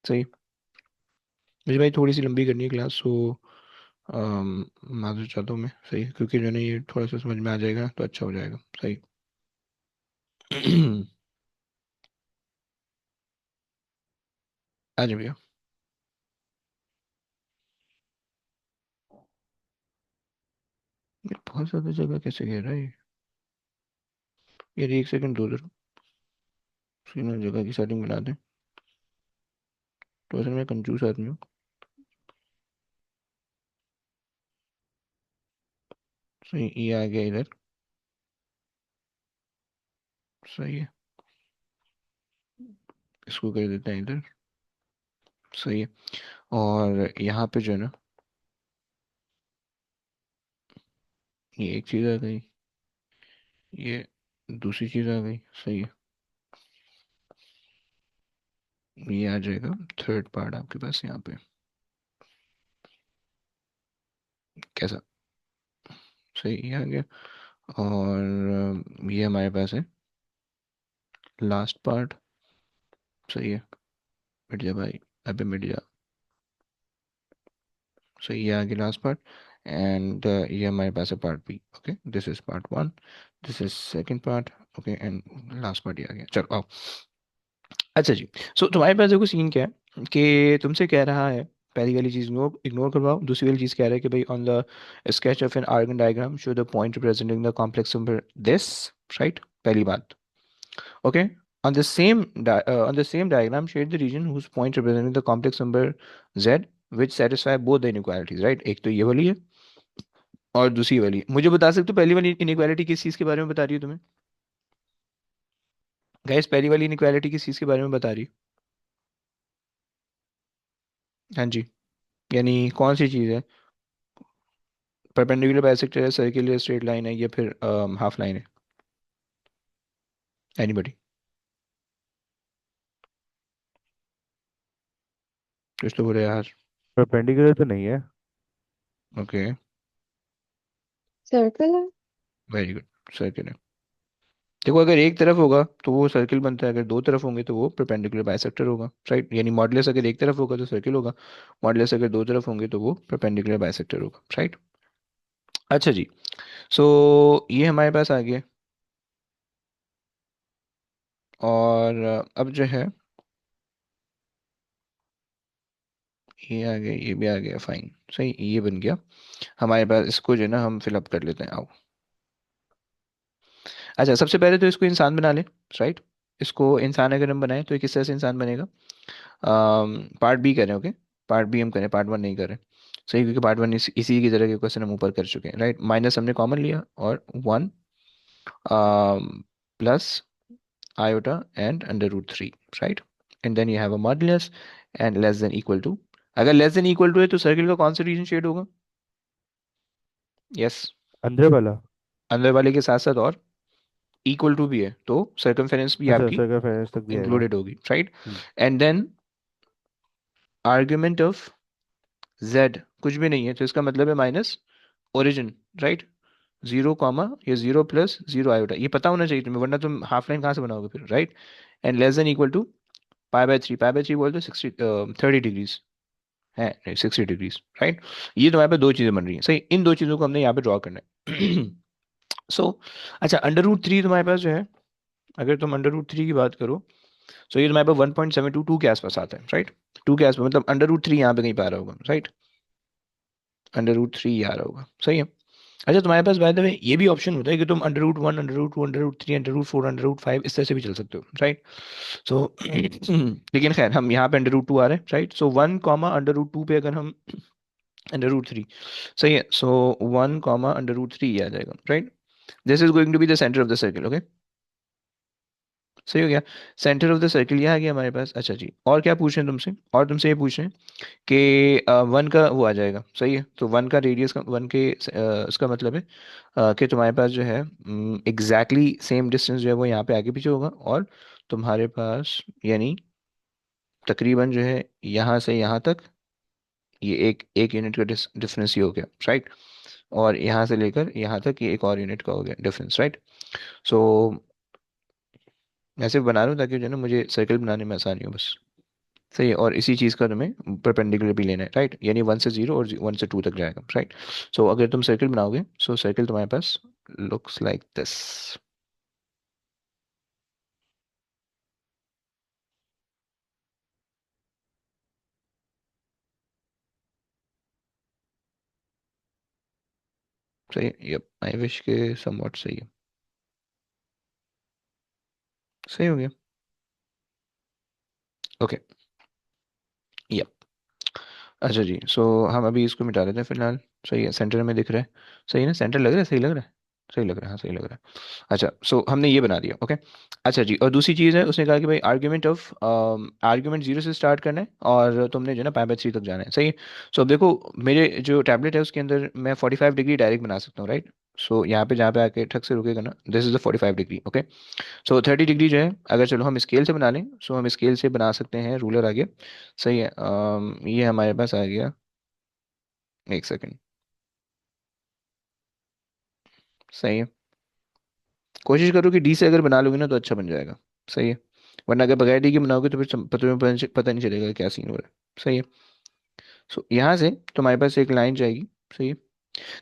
सही। मुझे भाई थोड़ी सी लंबी करनी है क्लास, सो माजूर चाहता हूँ मैं, सही, क्योंकि जो है ना ये थोड़ा सा समझ में आ जाएगा तो अच्छा हो जाएगा, सही। आ जाए भैया। ये बहुत ज्यादा जगह कैसे घेर रहा है ये? यार एक सेकंड दो जरा, सीना जगह की सेटिंग बना दें। तो असल में कंजूस आदमी हूँ। सही, ये आ गया इधर, सही है। इसको कर देते हैं इधर, सही है। और यहाँ पे जो है ना, ये एक चीज़ आ गई, ये दूसरी चीज़ आ गई, सही है। ये आ जाएगा थर्ड पार्ट आपके पास यहाँ पे, कैसा, सही, ये आ गया। और ये हमारे पास है लास्ट पार्ट, सही है। मिट जा भाई, अबे मिट जा, सही, ये आ गया लास्ट पार्ट। एंड ये हमारे पास है part B, okay, this is part 1, this is second part, okay, and last part ये आ गया, चलो आओ। अच्छा जी, सो तुम्हारे पास देखो सीन क्या है कि तुमसे कह रहा है, पहली वाली चीज इग्नोर इग्नोर करवाओ, दूसरी वाली चीज कह रहा है कि भाई on the sketch of an Argand diagram show the point representing the complex number this, right, पहली बात, okay. On the same diagram, shade the region whose point representing the complex number z which satisfy both the inequalities, right? एक तो ये वाली है और दूसरी वाली। मुझे बता सकते हो पहली वाली इनइक्वालिटी किस चीज़ के बारे में बता रही है तुम्हें? गाइस, पहली वाली इनइक्वालिटी किस चीज़ के बारे में बता रही है? हाँ जी। यानी कौन सी चीज़ है? परपेंडिकुलर बाइसेक्टर है, सर्किल है, स्ट्रेट लाइन है, या फिर हाफ लाइन है? एनीबडी? कुछ तो बोले यार। परपेंडिकुलर तो नहीं है। ओके। सर्कल है। Very good. सर्किल है। देखो, अगर एक तरफ होगा तो वो सर्किल बनता है, अगर दो तरफ होंगे तो वो परपेंडिकुलर बाइसेक्टर होगा, राइट? यानी मॉडुलस अगर एक तरफ होगा तो सर्किल होगा, मॉडुलस अगर दो तरफ होंगे तो वो परपेंडिकुलर बाइसेक्टर होगा, राइट? अच्छा जी। सो ये हमारे पास आ गया। और अब जो है ये आ गया, ये भी आ गया, फाइन, सही, ये बन गया हमारे पास। इसको जो है ना हम फिलअप कर लेते हैं, आओ। अच्छा, सबसे पहले तो इसको इंसान बना ले, राइट? इसको इंसान अगर हम बनाए तो ये किस तरह से इंसान बनेगा? पार्ट बी करें, ओके? पार्ट बी हम करें, पार्ट वन नहीं करें। सही, क्योंकि पार्ट वन इसी की तरह के क्वेश्चन हम ऊपर कर चुके हैं, राइट? माइनस हमने कॉमन लिया और one plus iota and under root three, right? And then you have a modulus and less than equal to. अगर लेस देन इक्वल टू है तो सर्किल का कौन सा रीजन शेड होगा? यस। अंदर वाला। अंदर वाले के साथ साथ और इक्वल टू भी है तो सर्कमफेरेंस भी अच्छा, आपकी सर्कमफेरेंस तक भी आएगा। इंक्लूडेड होगी, राइट? Hmm. And then argument of z कुछ भी नहीं है तो इसका मतलब है minus origin, right? Zero comma, ये जीरो प्लस जीरो आयोटा, ये पता होना चाहिए तुम्हें, वरना तुम हाफ लाइन कहाँ से बनाओगे फिर, right? And less than equal to pi by three. Pi by three बोल तो 30 डिग्रीज है, नहीं 60 डिग्रीज, राइट? ये तुम्हारे पे दो चीजें बन रही हैं, सही। इन दो चीजों को हमने यहाँ पे ड्रॉ करना है। सो अच्छा, अंडर रूट थ्री तुम्हारे पास जो है, अगर तुम अंडर रूट थ्री की बात करो तो ये तुम्हारे पास 1.722 के आसपास आता है, राइट? टू के आसपास, मतलब अंडर रूट थ्री यहाँ पे कहीं पे आ रहा होगा, राइट? अंडर रूट थ्री आ रहा होगा, सही है। अच्छा, तुम्हारे पास बाय द वे ये भी ऑप्शन होता है कि तुम under root one, under root two, under root three, under root four, under root five, इस तरह से भी चल सकते हो, राइट? सो लेकिन खैर हम यहाँ पे अंडर रूट टू आ रहे हैं, right? So one comma under root two पे अगर हम अंडर रूट थ्री, सही है। So one comma under root three आ जाएगा, right? This is going to be the centre of the circle, okay? सही हो गया। सेंटर ऑफ द सर्किल ये आ गया हमारे पास। अच्छा जी, और क्या पूछ रहे हैं तुमसे? और तुमसे ये पूछ रहे हैं कि वन का वो आ जाएगा, सही है। तो वन का रेडियस का, वन के इसका मतलब है कि तुम्हारे पास जो है एग्जैक्टली सेम डिस्टेंस जो है वो यहाँ पे आगे पीछे होगा, और तुम्हारे पास यानी तकरीबन जो है यहाँ से यहाँ तक ये एक एक यूनिट का डिफरेंस ही हो गया, राइट? और यहाँ से लेकर यहाँ तक ये एक और यूनिट का हो गया डिफरेंस, राइट? सो ऐसे बना रहा हूँ ताकि जो है ना मुझे सर्कल बनाने में आसानी हो बस। सही है, और इसी चीज़ का तुम्हें परपेंडिकुलर भी लेना है, राइट? यानी वन से जीरो और वन से टू तक जाएगा, राइट? सो अगर तुम सर्किल बनाओगे, सो सर्किल तुम्हारे पास लुक्स लाइक दिस। सही है, यप, आई विश के समवॉट सही है। सही हो गया। ओके। यप। अच्छा जी, सो हम अभी इसको मिटा देते हैं फिलहाल। सही है, सेंटर में दिख रहा है। सही है ना, सेंटर लग रहा है, सही लग रहा है। सही लग रहा है, हाँ सही लग रहा है। अच्छा, सो हमने ये बना दिया, ओके? अच्छा जी, और दूसरी चीज़ है, उसने कहा कि भाई आर्ग्यूमेंट जीरो से स्टार्ट करना है और तुमने जो है ना पाई बाय थ्री तक जाना है, सही है। सो अब देखो, मेरे जो टैबलेट है उसके अंदर मैं 45 डिग्री डायरेक्ट बना सकता हूँ, राइट? सो यहाँ पे जहाँ पे आके ठक से रुकेगा ना, this is the 45 degree, okay? So 30 degree जो है, अगर चलो हम स्केल से बना लें, सो हम स्केल से बना सकते हैं, रूलर आ गया। सही है, ये हमारे पास आ गया। एक सेकेंड। सही है। कोशिश करो कि डी से अगर बना लोगे ना तो अच्छा बन जाएगा। सही है। वरना अगर बगैर डी के बनाओगे तो फिर तुम्हें पता नहीं चलेगा कि क्या सीन हो रहा है। सही है। सो यहाँ से तुम्हारे पास एक लाइन जाएगी। सही है।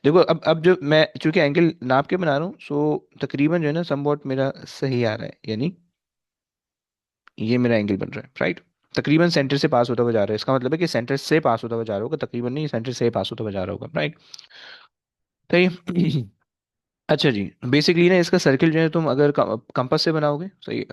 देखो, अब जो मैं चूंकि एंगल नाप के बना रहा हूँ, सो तकरीबन जो है ना समवॉट मेरा सही आ रहा है, यानी ये मेरा एंगल बन रहा है, राइट? तकरीबन सेंटर से पास होता हुआ जा रहा है, इसका मतलब है कि सेंटर से पास होता हुआ जा रहा होगा, तकरीबन नहीं, सेंटर से पास होता हुआ जा रहा होगा, राइट? सही है। अच्छा जी, बेसिकली ना इसका सर्किल जो है, तुम अगर कंपास से बनाओगे सही,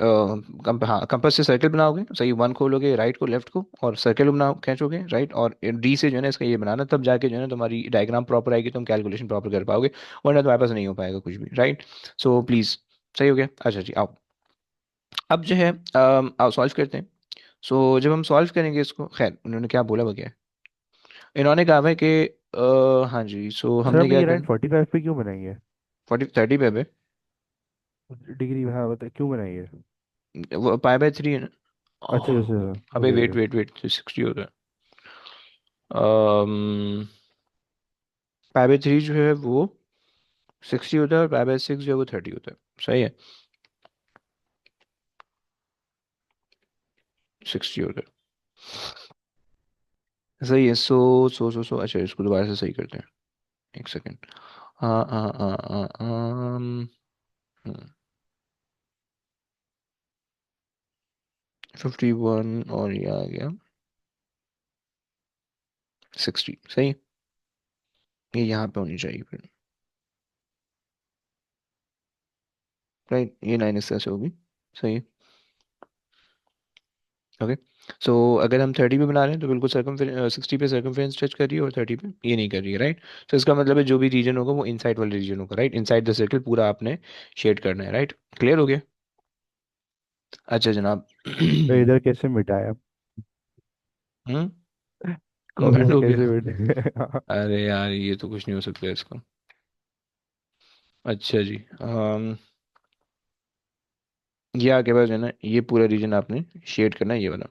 हाँ कंपास से सर्किल बनाओगे सही, वन खोलोगे राइट को लेफ्ट को, और सर्किल बनाओ खींचोगे राइट, और डी से जो है ना इसका ये बनाना, तब जाके जो है ना तुम्हारी डायग्राम प्रॉपर आएगी, तुम कैलकुलेशन प्रॉपर कर पाओगे, वरना तुम्हारे पास नहीं हो पाएगा कुछ भी, राइट। सो प्लीज़, सही हो गया। अच्छा जी, आओ अब जो है आओ सॉल्व करते हैं। सो जब हम सॉल्व करेंगे इसको, खैर उन्होंने क्या बोला वो क्या है, इन्होंने कहा है कि हाँ जी, सो सर हमने हमने क्या ये लाइन करना, 45 पे क्यों बनाई है? 40 30 पे, डिग्री, हाँ बता क्यों बनाई है? वो पाई बाय 3 है ना। अच्छा जैसे, अबे okay wait okay. Wait wait, 360 होता है। पाई बाय 3 जो है वो 60 होता है, और पाई बाय 6 जो है वो 30 होता है, सही है, 60 होता है, सही है। सो अच्छा, इसको दोबारा से सही करते हैं, एक सेकेंड। हाँ हाँ हाँ हाँ 51, और ये आ गया 60, सही है। ये यहाँ पे होनी चाहिए फिर, राइट, ये लाइन इस तरह से होगी, सही है। ओके, सो अगर हम 30 पे बना रहे हैं तो बिल्कुल सर्कम 60 पे सर्कमफ्रेंस टच कर रही है, और 30 पे ये नहीं कर रही है, राइट। तो इसका मतलब है जो भी रीजन होगा वो इनसाइड वाले रीजन होगा, राइट, इनसाइड द सर्कल पूरा आपने शेड करना है, राइट। क्लियर हो गया। अच्छा जनाब तो इधर कैसे मिटाया? हम्म, कॉर्नर बंद हो गया। कैसे मिटाया? अरे यार ये तो कुछ नहीं हो सकता इसका। अच्छा जी, ये आगे पास है ना, ये पूरा रीजन आपने शेड करना है, ये वाला,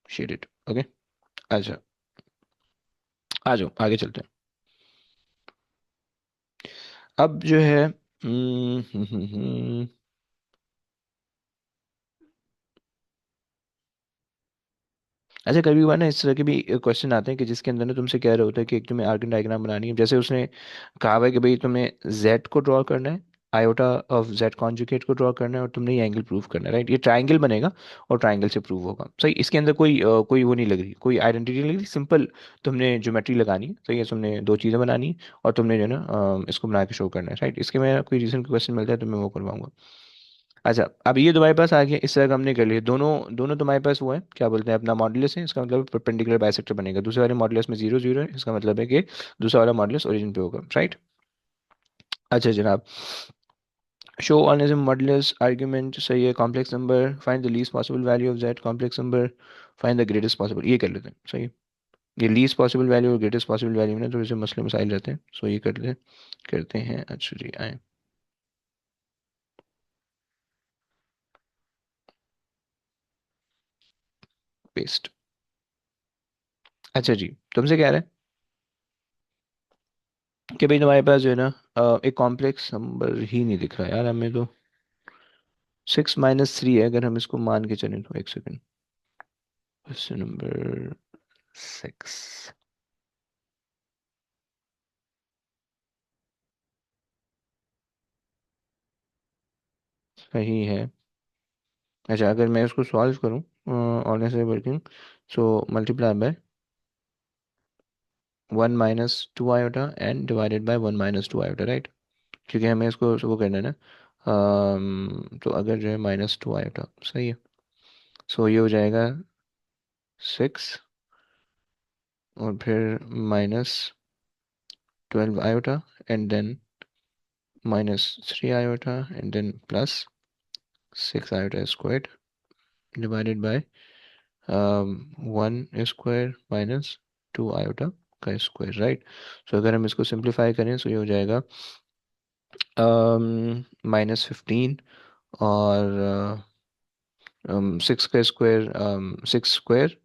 शेड इट, ओके। अच्छा, आ जाओ आगे चलते हैं। अब जो है अच्छा, कभी बार ना इस तरह के भी क्वेश्चन आते हैं कि जिसके अंदर ना तुमसे कह रहे होते हैं कि एक तुम्हें आर्गन डायग्राम बनानी है, जैसे उसने कहा हुआ है कि भाई तुम्हें जेड को ड्रॉ करना है, आयोटा ऑफ जेड कॉन्जुगेट को ड्रॉ करना है, और तुमने ये एंगल प्रूव करना है, राइट, ये ट्राइंगल बनेगा, और ट्राइंगल से प्रूव होगा, सही। इसके अंदर कोई वो नहीं लग रही, कोई आइडेंटिटी नहीं लग रही, सिंपल तुमने ज्योमेट्री लगानी है, सही है, तुमने दो चीज़ें बनानी है, और तुमने जो है ना इसको बना के शो करना है, राइट। इसके में कोई रीजन क्वेश्चन मिलता है तो मैं वो करवाऊंगा। अच्छा, अब ये तुम्हारे पास आ गया, इस तरह का हमने कर लिया, दोनों दोनों तुम्हारे पास वो है, क्या बोलते हैं, अपना मॉडुलस है, इसका मतलब परपेंडिकुलर बाइसेक्टर बनेगा, दूसरे वाले मॉडुलस में 0 0 है, इसका मतलब है कि दूसरा वाला मॉडुलस ओरिजिन पे होगा, राइट। अच्छा जनाब, शो ऑर्गेनिज्म मॉडुलस आर्ग्यूमेंट, सही है, complex number, find the least possible value of Z complex number, find the greatest possible, ये कर लेते हैं, सही है। ये लीस्ट पॉसिबल वैल्यू और ग्रेटेस्ट पॉसिबल वैल्यू में ना थोड़े से मसले मसाइल रहते हैं, सो ये करते हैं। अच्छा जी, आए, पेस्ट। अच्छा जी, तुमसे कह रहे हैं कि भाई तुम्हारे पास जो है ना एक कॉम्प्लेक्स नंबर ही नहीं दिख रहा यार हमें तो, 6 - 3 है, अगर हम इसको मान के चलें तो, एक सेकेंड, क्वेश्चन नंबर 6 सही है। अच्छा, अगर मैं इसको सॉल्व करूं honest working, so multiply by 1 - 2 iota and divided by 1 - 2 iota, right, क्योंकि हमें इसको वो करना है ना, तो अगर जो है -2 आयोटा, सही है, सो ये हो जाएगा 6, और फिर -12 iota, and then -3 iota, and then +6 iota squared divided by 1 square -2 iota का स्क्वायर, राइट। सो अगर हम इसको सिंप्लीफाई करें तो ये हो जाएगा -15, और 6 का स्क्वायर, 6 स्क्वायर,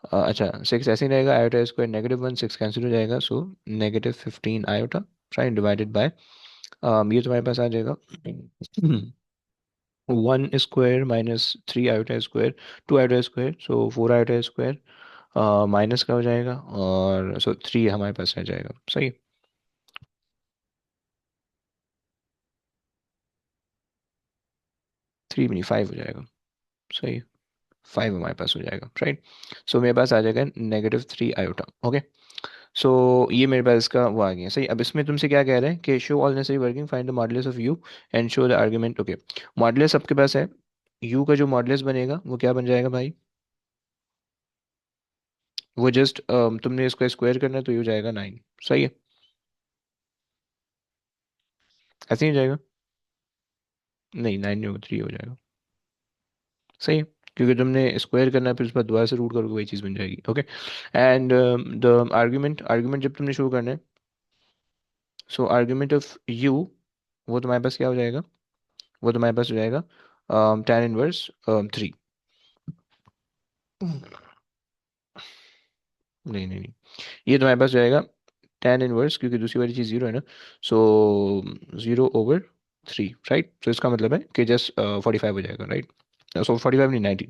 अच्छा 6 ऐसे ही रहेगा, आयोटा स्क्वायर -1, 6 कैंसिल हो जाएगा, so -15 iota, right, divided by ये तुम्हारे पास आ जाएगा 1 square -3 iota square, 2 iota square, so 4 iota square, minus का हो जाएगा, और सो 3 हमारे पास रह जाएगा, सही। 3 नहीं, 5 हो जाएगा, सही, 5 हमारे पास हो जाएगा, राइट। सो मेरे पास आ जाएगा -3 आयोटा, ओके। सो ये मेरे पास इसका वो आ गया सही। अब इसमें तुमसे क्या कह रहे हैं कि show all necessary working, find the modulus of you and show the argument. Okay, modulus आपके पास है, यू का जो मॉडुलस बनेगा वो क्या बन जाएगा भाई? वो जस्ट तुमने इसको स्क्वायर करना है तो ये हो जाएगा 9। सही है, ऐसे ही हो जाएगा। नहीं 9 नहीं होगा, 3 हो जाएगा। सही है, क्योंकि तुमने स्क्वायर करना है फिर उसके बाद दोबारा से रूट करोगे वही चीज़ बन जाएगी। Okay, and the argument, argument जब तुमने शो करना है, सो आर्ग्यूमेंट ऑफ यू, वो तुम्हारे पास क्या हो जाएगा? वो तुम्हारे पास हो जाएगा tan इनवर्स 3। नहीं नहीं नहीं, ये तुम्हारे पास जाएगा tan इनवर्स, क्योंकि दूसरी वाली चीज़ जीरो है ना। सो 0/3, राइट। तो इसका मतलब है कि जस्ट 45 हो जाएगा, राइट। सो 45 नहीं 90।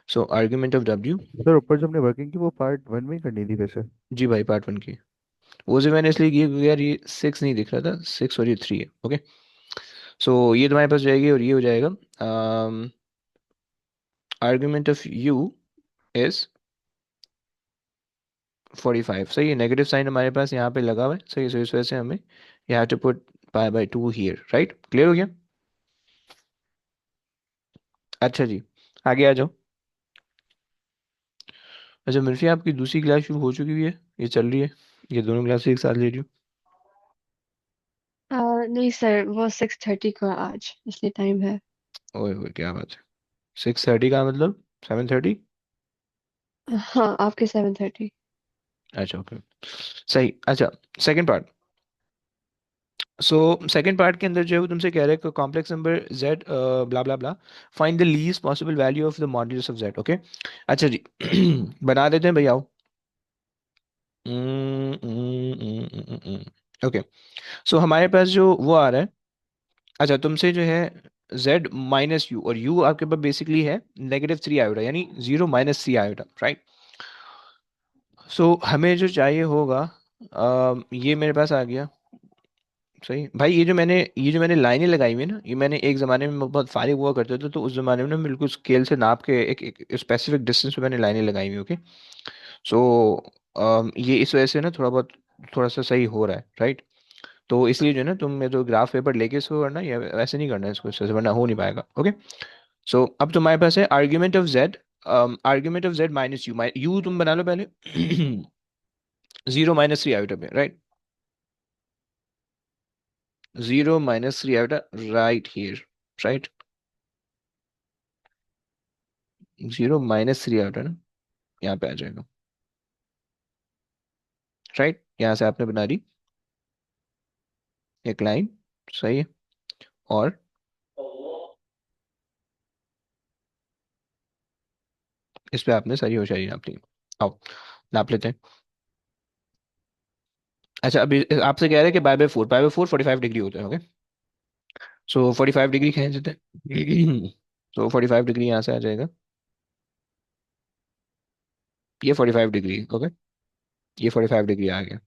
सो आर्ग्यूमेंट ऑफ डब्ल्यू। सर ऊपर जो हमने वर्किंग की वो पार्ट वन में ही करनी थी वैसे। जी भाई, पार्ट वन की। वो जो मैंने इसलिए की क्योंकि यार ये 6 नहीं दिख रहा था, 6 और ये 3 है। ओके, सो ये तुम्हारे पास जाएगी और ये हो जाएगा आर्ग्यूमेंट ऑफ यू इज 45। सही है, नेगेटिव साइन हमारे पास यहाँ पे लगा हुआ है। सही है, so इस वजह से हमें यू हैव टू पुट पाई/2 हियर, राइट। क्लियर हो गया? अच्छा जी, आगे आ जाओ। अच्छा मिर्फी, आपकी दूसरी क्लास शुरू हो चुकी हुई है, ये चल रही है, ये दोनों क्लास एक साथ ले रही हूँ? नहीं सर, वो 6:30 को है आज, इसलिए टाइम है। ओए ओए क्या बात है, 6:30 का मतलब 7:30? हाँ, आपके 7:30। अच्छा ओके, सही। अच्छा, second part. So second part के अंदर जो है वो तुमसे कह रहे हैं complex number z blah blah blah, find the least possible value of the modulus of z। Okay, अच्छा जी बना देते हैं भैया। ओके, सो हमारे पास जो वो आ रहा है, अच्छा तुमसे जो है z-u, और u आपके पास बेसिकली है -3 आयोटा, यानी 0 - 3 आयोटा, राइट। सो हमें जो चाहिए होगा, ये मेरे पास आ गया। सही भाई, ये जो मैंने लाइनें लगाई हुई है ना, ये मैंने एक ज़माने में बहुत फारिग हुआ करते थे तो उस ज़माने में ना बिल्कुल स्केल से नाप के एक स्पेसिफिक डिस्टेंस पे मैंने लाइनें लगाई हुई। ओके, सो ये इस वजह से ना थोड़ा सा सही हो रहा है, राइट। तो इसलिए जो है ना, तुम मेरे तो ग्राफ पेपर लेके इसको करना, या वैसे नहीं करना है इसको, इससे वरना हो नहीं पाएगा। ओके, सो अब तुम्हारे पास है argument of Z, argument of Z minus you, you तुम बना लो पहले 0 - 3 आयोटा पे, right. 0 - 3 iota, right here, right. 0 - 3 iota ना, यहाँ पे आ जाएगा, राइट। यहाँ से आपने बना दी एक लाइन, सही है। और इस पे आपने सारी होशियारी नाप ली। आओ नाप लेते हैं। अच्छा, अभी आपसे कह रहे हैं कि पाई बाय फोर 45 डिग्री होता है। ओके, सो 45 डिग्री खींच देते हैं तो 45 डिग्री यहाँ से आ जाएगा, ये 45 डिग्री। ओके, ये 45 डिग्री आ गया।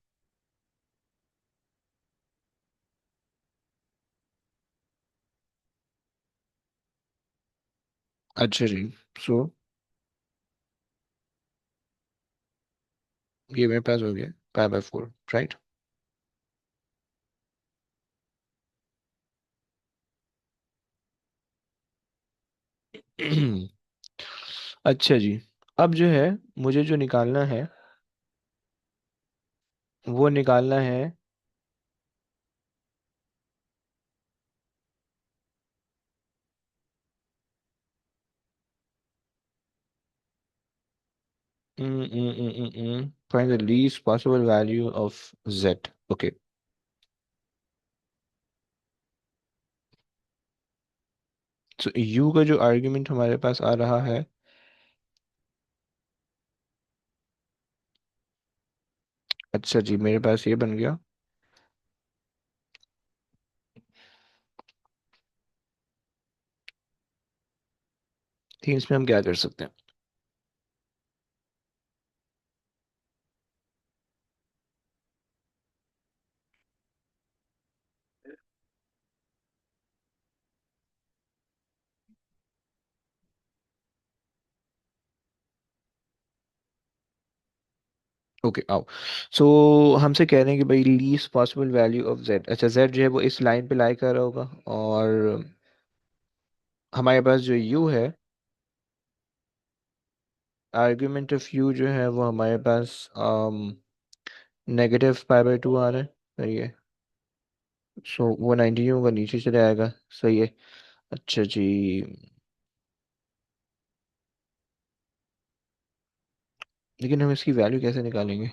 अच्छा जी, सो ये मेरे पास हो गया पाई/4, राइट। अच्छा जी, अब जो है मुझे जो निकालना है वो निकालना है find the least possible value of z। Okay, तो u का जो आर्ग्यूमेंट हमारे पास आ रहा है, अच्छा जी मेरे पास ये बन गया। ठीक, इसमें हम क्या कर सकते हैं? ओके आओ। सो हमसे कह रहे हैं कि भाई least possible value of Z. अच्छा जेड जो है वो इस लाइन पे लाई कर रहा होगा, और हमारे पास जो यू है, आर्ग्यूमेंट ऑफ यू जो है वो हमारे पास -π/2 आ रहा है। सही है। सो वो 90 का नीचे चले आएगा। सही है। अच्छा जी, लेकिन हम इसकी वैल्यू कैसे निकालेंगे?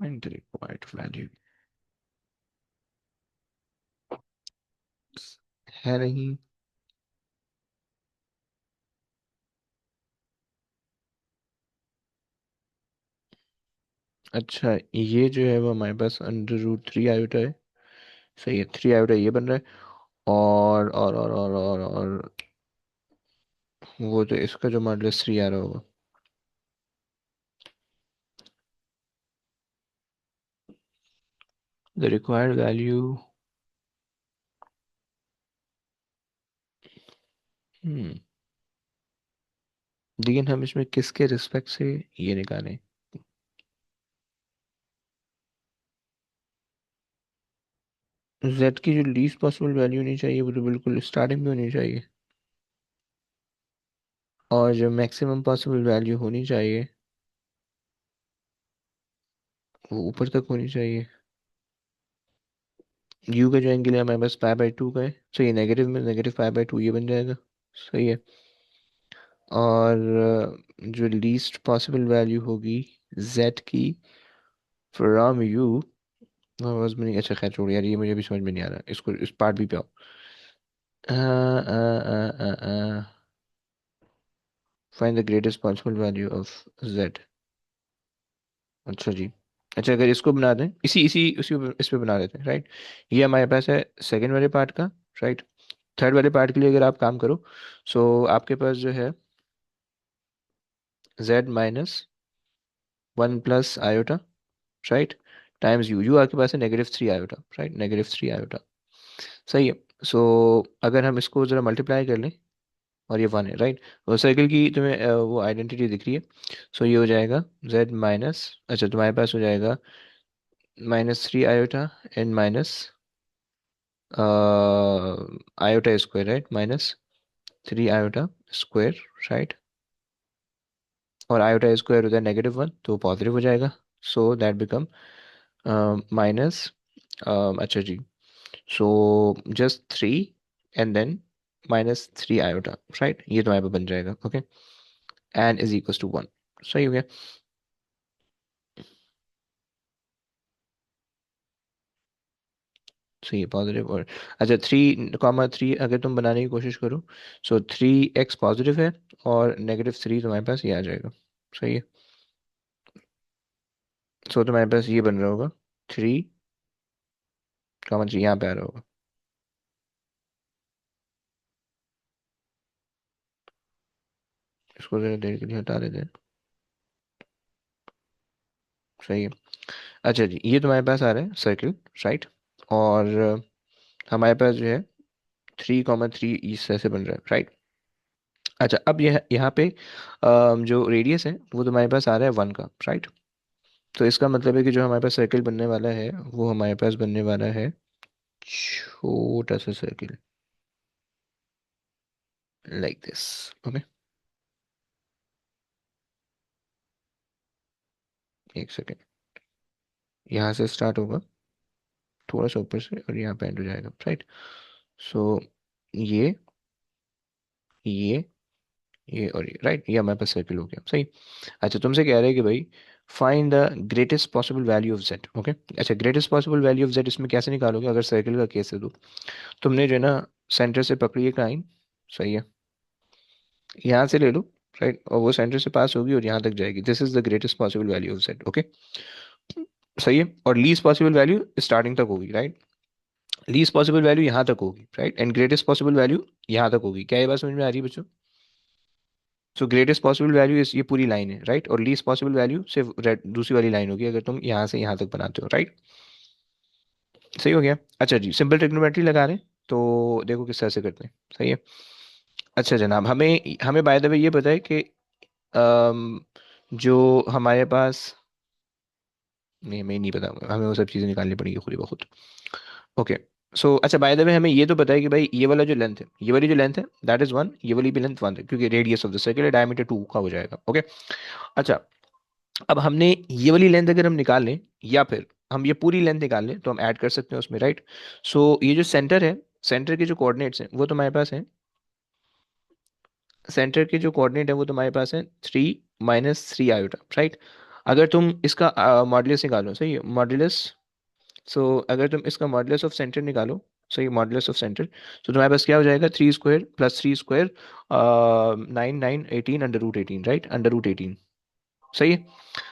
Find the required value. है नहीं। अच्छा, ये जो है वो हमारे पास √3 आयोटा है। सही है, 3 आयोटा ये बन रहा है। और वो तो इसका जो मॉडुलस 3 आ रहा होगा। The required value. हम्म लेकिन हम इसमें किसके रिस्पेक्ट से ये निकालें? z की जो लीस्ट पॉसिबल वैल्यू होनी चाहिए वो तो बिल्कुल स्टार्टिंग में होनी चाहिए, और जो मैक्सिमम पॉसिबल वैल्यू होनी चाहिए वो ऊपर तक होनी चाहिए। u का जो एंगल है हमारे पास π/2 का है। सो ये नेगेटिव में -π/2 ये बन जाएगा। सही है। और जो लीस्ट पॉसिबल वैल्यू होगी z की फ्रॉम u, बस में नहीं। अच्छा खैर छोड़ यार, ये मुझे भी समझ में नहीं आ रहा, इसको इस पार्ट भी पे आओ। Find the greatest possible value of z। अच्छा जी। अच्छा अगर इसको बना दें, इसी इसी उसी इस पे बना देते हैं, राइट। ये हमारे पास है सेकंड वाले पार्ट का, राइट। थर्ड वाले पार्ट के लिए अगर आप काम करो, सो आपके पास जो है z-1 + iota, right, times you. You आपके पास है -3 आयोटा, राइट, -3 आयोटा। सही है। सो अगर हम इसको जरा मल्टीप्लाई कर लें, और ये 1 है, राइट। और सर्किल की तुम्हें वो आइडेंटिटी दिख रही है। सो ये हो जाएगा z माइनस, अच्छा तुम्हारे पास हो जाएगा -3 iota and minus iota square, right, -3 iota square, right. और आयोटा स्क्वायर हो जाए -1 तो पॉजिटिव हो जाएगा। सो दैट बिकम माइनस, अच्छा जी, so just 3 and then -3 iota, right, ये तुम्हारे पास बन जाएगा। Okay, n is equal to 1। सही हो गया। सही है, पॉजिटिव। और अच्छा 3,3 अगर तुम बनाने की कोशिश करो, सो 3x पॉजिटिव है, और -3 तुम्हारे पास ये आ जाएगा। सही है। सो तुम्हारे पास ये बन रहा होगा 3,3 यहाँ पे आ रहा होगा। इसको जरा देर के लिए हटा देते हैं। सही है। अच्छा जी, ये तुम्हारे पास आ रहा है सर्किल, राइट। और हमारे पास जो है 3,3 इस तरह से बन रहा है, राइट। अच्छा अब यह यहाँ पे जो रेडियस है वो तुम्हारे पास आ रहा है 1 का, राइट। तो इसका मतलब है कि जो हमारे पास सर्किल बनने वाला है वो हमारे पास बनने वाला है छोटा सा सर्किल, लाइक दिस। ओके, एक सेकेंड। यहाँ से स्टार्ट होगा, थोड़ा सा ऊपर से, और यहाँ पे एंड हो जाएगा, राइट। सो ये ये ये और ये, राइट, ये हमारे पास सर्किल हो गया। सही। अच्छा तुमसे कह रहे हैं कि भाई find the greatest possible value of z. Okay. अच्छा greatest possible value of z इसमें कैसे निकालोगे अगर सर्किल का केस है तो? तुमने जो है ना, सेंटर से पकड़ी एक लाइन। सही है। यहाँ से ले लो, राइट, और वो सेंटर से पास होगी और यहाँ तक जाएगी। This is the greatest possible value of z. Okay. सही है। और लीस्ट पॉसिबल वैल्यू स्टार्टिंग तक होगी, राइट। लीस्ट पॉसिबल वैल्यू यहाँ तक होगी, right, and greatest possible value यहाँ तक होगी। क्या ये बात समझ में आ रही है बच्चों? सो ग्रेटेस्ट पॉसिबल वैल्यू इस ये पूरी लाइन है, राइट, और लीस्ट पॉसिबल वैल्यू सिर्फ दूसरी वाली लाइन होगी अगर तुम यहाँ से यहाँ तक बनाते हो, राइट। सही हो गया। अच्छा जी, सिंपल ट्रिग्नोमेट्री लगा रहे हैं, तो देखो किस तरह से करते हैं। सही है। अच्छा जनाब, हमें हमें बाय द वे ये पता है कि अम, जो हमारे पास, नहीं हमें नहीं पता, हमें वो सब चीज़ें निकालनी पड़ेंगी खुद ही बखुद। ओके। सो अच्छा, बाय द वे हमें ये तो पता है कि भाई ये वाला जो लेंथ है, ये वाली जो लेंथ है दैट इज वन, ये वाली भी लेंथ वन है, क्योंकि radius of the circle diameter two का हो जाएगा। ओके। अच्छा, अब हमने ये वाली लेंथ अगर हम निकाल लें, या फिर हम ये पूरी लेंथ निकाल लें, तो हम ऐड कर सकते हैं उसमें, राइट। सो ये जो सेंटर है, सेंटर के जो कोऑर्डिनेट्स हैं वो तुम्हारे पास हैं, सेंटर के जो कोऑर्डिनेट है वो तुम्हारे पास है 3 - 3 आयोटा, राइट। अगर तुम इसका मॉडुलस निकालो, सही है, मॉडुलस। सो अगर तुम इसका मॉडुलस ऑफ सेंटर निकालो, सही, मॉडुलस ऑफ सेंटर, तो तुम्हारे पास क्या हो जाएगा, 3² + 3² 9 9 18 √18, राइट, √18, सही है।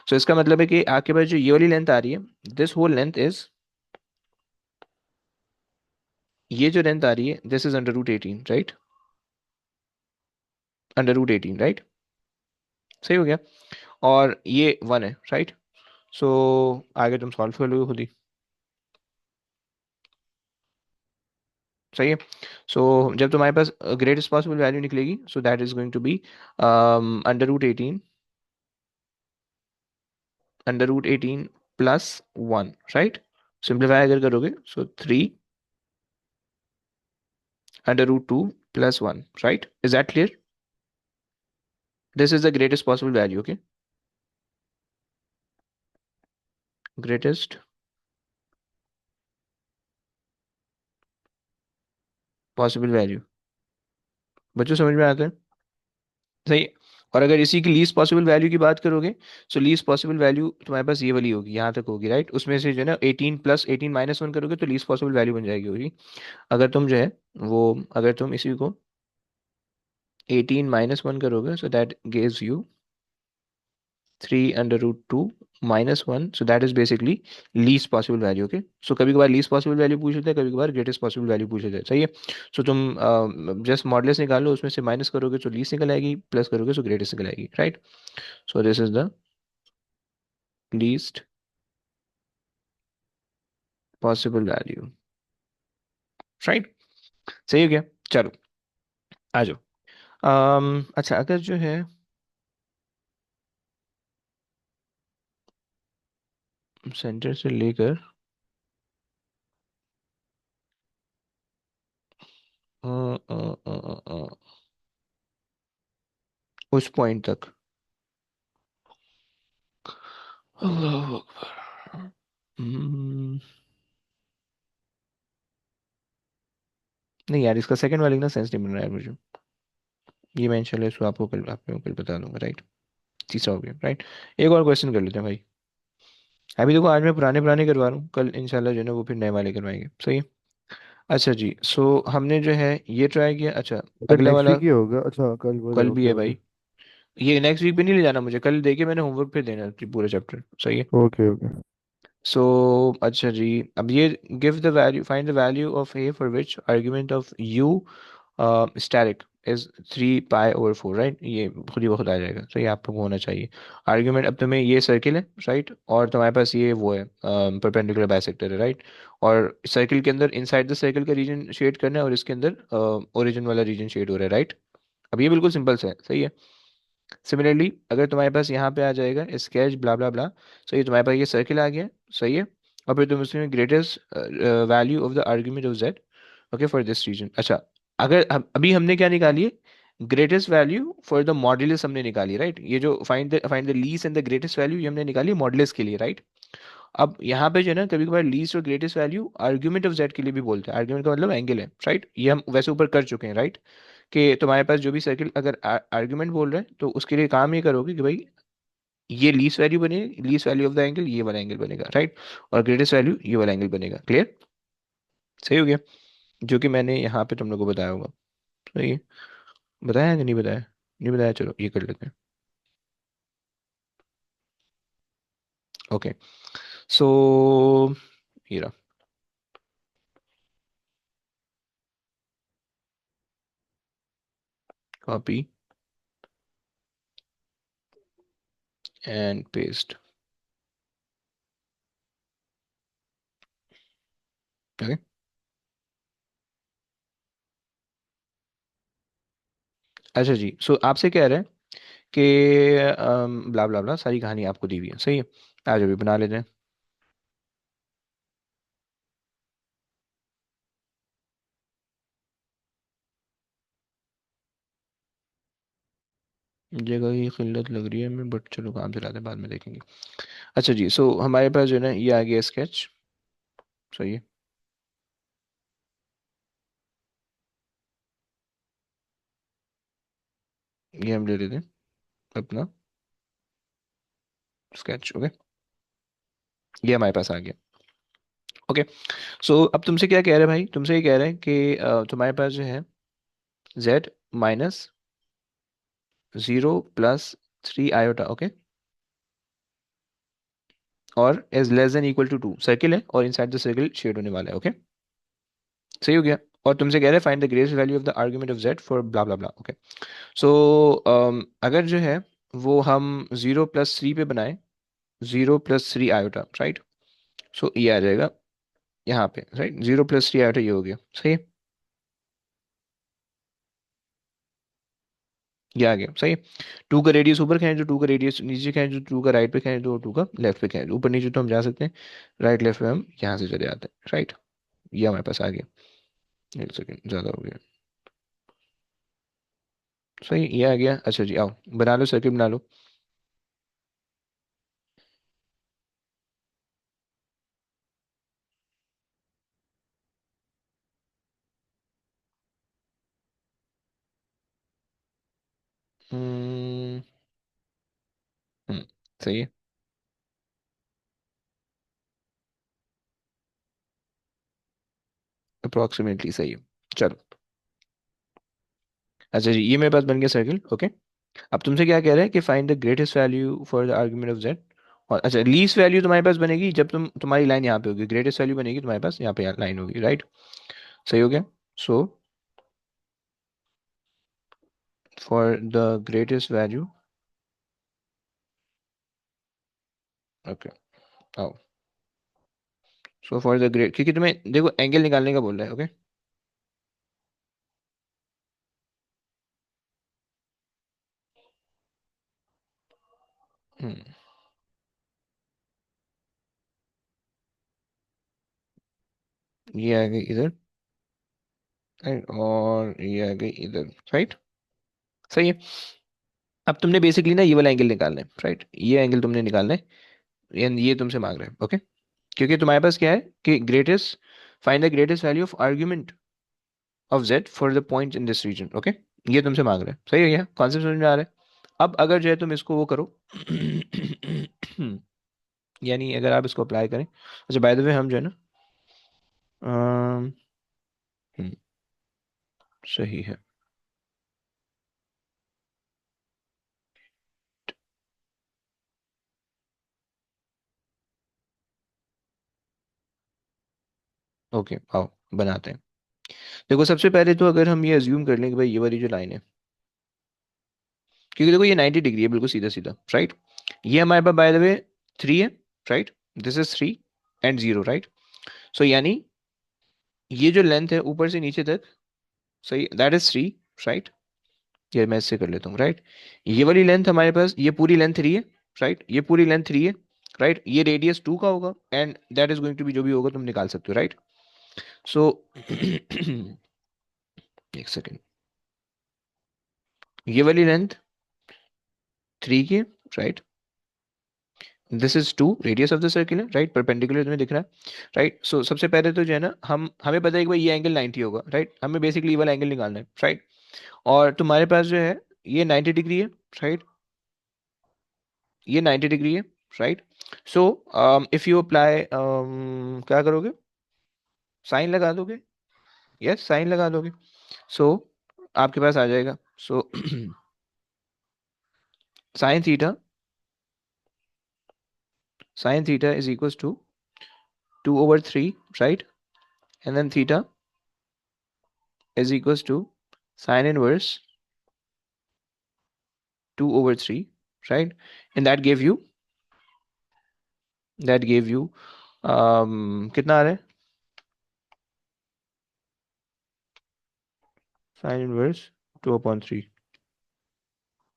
सो इसका मतलब है कि आपके पास जो ये वाली लेंथ आ रही है, दिस होल लेंथ इज, ये जो लेंथ आ रही है दिस इज √18, राइट, √18, राइट, सही हो गया। और ये वन है, राइट। सो आगे तुम सॉल्व कर लोगे खुद ही, सही है। सो जब तुम्हारे पास ग्रेटेस्ट पॉसिबल वैल्यू निकलेगी, so that is going to be √18, √18 +1, right. Simplify अगर करोगे, सो 3 √2 +1, right. Is that clear? This is the greatest possible value, okay, greatest possible value. बच्चों समझ में आता है? सही है। और अगर इसी की लीस्ट पॉसिबल वैल्यू की बात करोगे, सो लीस्ट पॉसिबल वैल्यू तुम्हारे पास ये वाली होगी, यहाँ तक होगी, राइट। उसमें से जो है ना 18 + 18 - 1 करोगे तो लीस्ट पॉसिबल वैल्यू बन जाएगी होगी। अगर तुम जो है वो, अगर तुम इसी को 18 - 1 करोगे, so that gives you 3 √2 - 1, so that is basically least possible value, okay. So कभी कभार लीस्ट पॉसिबल वैल्यू पूछ लेते हैं, कभी कभार ग्रेटेस्ट पॉसिबल वैल्यू पूछ लेते हैं, सही है। सो तुम जस्ट मॉडलेस निकालो, उसमें से माइनस करोगे तो लीस्ट निकल आएगी, प्लस करोगे तो ग्रेटेस्ट निकल आएगी, right. So this is the least possible value, right, सही हो गया। चलो आ जाओ। अच्छा, अगर जो है सेंटर से लेकर अ, अ, अ, उस पॉइंट तक, अल्लाह अकबर। हम्म, नहीं यार, इसका सेकंड वाले का सेंस नहीं बन रहा है मुझे। ये मैं इंशाल्लाह इसको आपको कल बता दूंगा, राइट। तीसरा हो गया, राइट। एक और क्वेश्चन कर लेते हैं भाई। अभी देखो, आज मैं पुराने पुराने करवा रहा हूँ, कल इंशाल्लाह जो है ना वो फिर नए वाले करवाएंगे, सही है। अच्छा जी, सो हमने जो है ये ट्राई किया। अच्छा, तो अगला नेक्स्ट वाला वीक ही होगा, अच्छा कल बोले, कल भी ओके है ओके। भाई। ये नेक्स्ट वीक पे नहीं ले जाना मुझे, कल देके मैंने होमवर्क पे देना है पूरे चैप्टर, सही है। Okay okay. सो अच्छा जी, अब ये give the value, find the value of a for which argument of u static is 3 π/4, right. ये खुद ही खुद आ जाएगा, तो ये आपको होना चाहिए। आर्ग्यूमेंट, अब तुम्हें ये सर्किल है, राइट, और तुम्हारे पास ये वो है परपेंडिकुलर बाइसेक्टर है, राइट। और सर्किल के अंदर इनसाइड द सर्किल का रीजन शेड करना है, और इसके अंदर ओरिजिन वाला रीजन शेड हो रहा है, राइट। अब ये बिल्कुल सिंपल सा है, सही है। सिमिलरली अगर तुम्हारे पास यहाँ पे आ जाएगा स्केच ब्ला ब्ला ब्ला, सही है, तुम्हारे पास ये सर्किल आ गया, सही है। और फिर तुम उसमें greatest value of the argument of z, okay, for this region. अच्छा, अगर अभी हमने क्या निकाली है, greatest value for the modulus हमने निकाली, राइट। ये जो find the least and the greatest value, ये हमने निकाली मॉड्यूलस के लिए, राइट। अब यहाँ पे जो है ना, कभी कभार लीस्ट और greatest value argument of Z के लिए भी बोलते हैं। आर्ग्यूमेंट का मतलब एंगल है, राइट। ये हम वैसे ऊपर कर चुके हैं, राइट। कि तुम्हारे पास जो भी सर्किल अगर आर्ग्यूमेंट बोल रहे हैं, तो उसके लिए काम ये करोगे कि भाई ये लीस्ट वैल्यू बनेगी, least value of the angle ये वाला एंगल बनेगा, राइट। और ग्रेटेस्ट वैल्यू ये वाला एंगल बनेगा, क्लियर, सही हो गया। जो कि मैंने यहाँ पे तुम लोग को बताया होगा, सही है। बताया है कि नहीं बताया? नहीं बताया, चलो ये कर लेते हैं। ओके। सो ये रहा, कॉपी एंड पेस्ट, ओके। अच्छा जी, सो आपसे कह रहे हैं कि ब्ला ब्ला ब्ला सारी कहानी आपको दी हुई है, सही है। आज अभी बना लेते हैं। जगह की किल्लत लग रही है हमें, बट चलो काम चलाते हैं, बाद में देखेंगे। अच्छा जी, सो हमारे पास जो है ना ये आ गया स्केच, सही है। ये हम ले लेते हैं अपना स्केच, ओके। ये हमारे पास आ गया, ओके। सो अब तुमसे क्या कह रहे हैं भाई, तुमसे ये कह रहे हैं कि तुम्हारे पास जो है z माइनस 0 + 3 i, ओके। और is less than equal to 2 circle है, और इनसाइड द सर्किल शेड होने वाला है, ओके। सही हो गया। और तुमसे कह रहे हैं find the greatest value of the argument of z for blah blah blah, okay. So अगर जो है वो हम 0 + 3 पे बनाए, 0 + 3 i, राइट। सो ये आ जाएगा यहाँ पे, राइट। 0 + 3 i ये हो गया, सही है। ये आ गया, सही है। टू का रेडियस ऊपर खींच दो, टू का रेडियस नीचे खींच दो, टू का राइट पे खींच दो, टू का लेफ्ट पे खींच दो। ऊपर नीचे तो हम जा सकते हैं, राइट लेफ्ट पे हम यहाँ से चले जाते हैं, राइट। ये हमारे पास आ गया। एक सेकेंड, ज़्यादा हो गया। सही, ये आ गया। अच्छा जी, आओ बना लो, सर्किट बना लो। हम्म हम्म, सही है। अप्रोक्सीमेटली सही है। चलो, अच्छा जी, ये मेरे पास बन गया सर्किल, ओके। अब तुमसे क्या कह रहे हैं कि find the greatest value for the argument of Z. और अच्छा, लीस्ट वैल्यू तुम्हारे पास बनेगी जब तुम्हारी लाइन यहाँ पे होगी, ग्रेटेस्ट वैल्यू बनेगी तुम्हारे पास यहाँ पे लाइन होगी, राइट। सही हो गया। So for the greatest value, okay, आओ। सो फॉर द ग्रेट, क्योंकि तुम्हें देखो एंगल निकालने का बोल रहा है, ओके। हम्म, ये आ गई इधर, राइट, और ये आ गई इधर, राइट। सही है। अब तुमने बेसिकली ना ये वाला एंगल निकालना है, राइट। ये एंगल तुमने निकालना है, ये तुमसे मांग रहे हैं, ओके। क्योंकि तुम्हारे पास क्या है कि greatest, find the greatest value of argument of z for the point in this region, okay. ये तुमसे मांग रहे हैं, सही है। क्या कॉन्सेप्ट समझ में आ रहा है? अब अगर जो है तुम इसको वो करो यानी अगर आप इसको अप्लाई करें, अच्छा बाय द वे हम जो है ना, अम, हम्म, सही है, ओके। आओ बनाते हैं। देखो सबसे पहले तो अगर हम ये अज्यूम कर लें कि भाई ये वाली जो लाइन है, क्योंकि देखो ये 90 डिग्री है बिल्कुल सीधा सीधा, राइट। ये हमारे पास बाय द वे 3 है, right. This is 3 and 0, right. So यानी ये जो लेंथ है ऊपर से नीचे तक, सही, दैट इज 3, राइट। ये मैं इससे कर लेता हूँ, राइट। ये वाली लेंथ हमारे पास, ये पूरी लेंथ 3 है, राइट। ये पूरी लेंथ 3 है, राइट। ये रेडियस 2 का होगा, and that is going to be, जो भी होगा तुम निकाल सकते हो, राइट। सो एक सेकेंड, ये वाली लेंथ 3 की, right. This is 2 radius of the circle है, राइट। परपेंडिकुलर तुम्हें दिख रहा है, राइट। सो सबसे पहले तो जो है ना, हमें पता है कि भाई ये एंगल 90 होगा, राइट। हमें बेसिकली ये वाला एंगल निकालना है, राइट। और तुम्हारे पास जो है ये 90 डिग्री है, राइट। ये 90 डिग्री है, right. So if you apply, क्या करोगे, साइन लगा दोगे, यस साइन लगा दोगे। सो आपके पास आ जाएगा, so sine theta, sine theta is equals to 2/3, right. And then theta is equals to sine inverse 2/3, right? And that gave you कितना आ रहा है, sine inverse 2/3,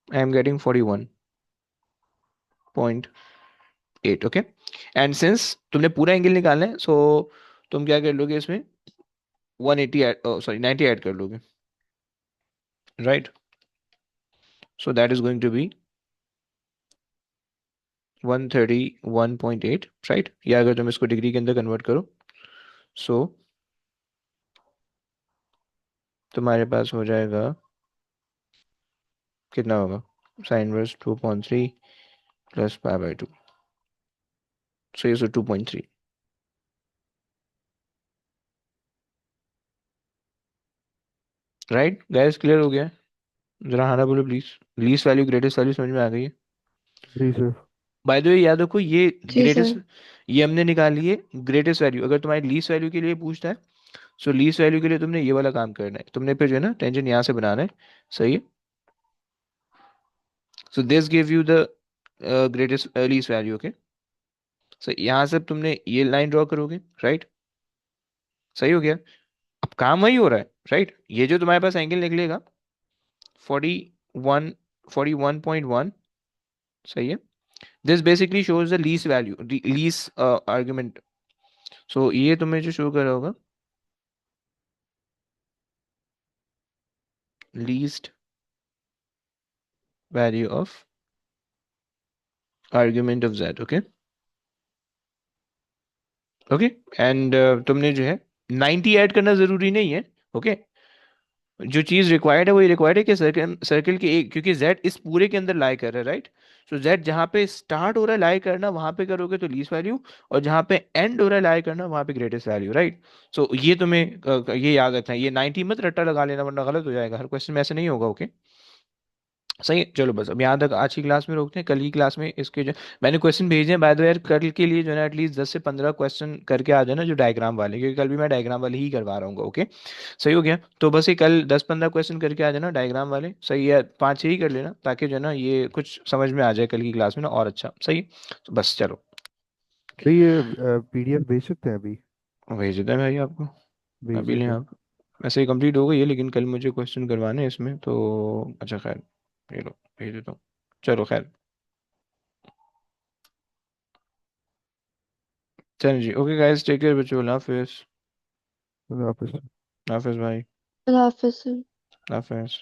I am getting 41.8. Okay, and since तुमने पूरा एंगल निकालना है, सो तुम क्या कर लोगे इसमें, 180 ऐड, सॉरी 90 ऐड कर लोगे, right? So that is going to be 131.8, right? या अगर तुम इसको डिग्री के अंदर कन्वर्ट करो, सो तुम्हारे पास हो जाएगा, कितना होगा, sine inverse 2.3 plus pi by 2, सो ये 2.3, राइट गाइस? क्लियर हो गया है? जरा हाँ ना बोलो please. Least value greatest value समझ में आ गई है? जी सर। बाय द वे याद रखो, ये जी ग्रेटेस्ट, सर। ये हमने निकाली है ग्रेटेस्ट वैल्यू। अगर तुम्हारी लीस्ट वैल्यू के लिए पूछता है, सो लीस्ट वैल्यू के लिए तुमने ये वाला काम करना है, तुमने फिर जो है ना टेंशन यहाँ से बनाना है, सही है? So this give you the greatest least value, okay? So यहाँ से तुमने ये लाइन ड्रॉ करोगे, राइट? सही हो गया? अब काम वही हो रहा है, राइट? ये जो तुम्हारे पास एंगल निकलेगा 41, 41.1, सही है? This basically shows the least value, least argument. So ये तुम्हें जो शो कर रहा होगा, least value of argument of z, okay? Okay, and तुमने जो है 90 ऐड करना जरूरी नहीं है, ओके? जो चीज रिक्वायर्ड है वही रिक्वायर्ड है कि सर्कल, सर्कल के एक, क्योंकि z इस पूरे के अंदर लाई कर रहा है, राइट? सो z जहाँ पे स्टार्ट हो रहा है लाई करना वहां पे करोगे तो लीस्ट वैल्यू, और जहाँ पे एंड हो रहा है लाई करना वहां पे ग्रेटेस्ट वैल्यू, राइट? सो ये तुम्हें ये याद रखना है, ये 90 मत रट्टा लगा लेना वरना गलत हो जाएगा, हर क्वेश्चन में ऐसे नहीं होगा, ओके? सही है, चलो बस अब यहाँ तक आज की क्लास में रोकते हैं। कल की क्लास में इसके जो मैंने क्वेश्चन भेजे हैं, बाय द वे यार, कल के लिए जो है ना एटलीस्ट 10 से 15 क्वेश्चन करके आ जाना जो डायग्राम वाले, क्योंकि कल भी मैं डायग्राम वाले ही करवा रहा हूँ, ओके? सही हो गया? तो बस ये कल 10-15 क्वेश्चन करके आ जाना डायग्राम वाले, सही है? 5-6 ही कर लेना ताकि जो है ना ये कुछ समझ में आ जाए कल की क्लास में ना, और अच्छा, सही है? तो बस चलो, तो ये पीडीएफ भेज सकते हैं अभी? भेज देता है भाई आपको, भेज अभी लें दीजिए। आप। वैसे ही कंप्लीट हो गई है लेकिन कल मुझे क्वेश्चन करवाने हैं इसमें तो, अच्छा खैर, ये लो भेज देता हूँ, चलो खैर, चलो जी, ओके गाइस, टेक केयर बच्चों, अल्लाह हाफिज़। वापस। हाफिज़ भाई, अल्लाह हाफिज़। हाफिज़।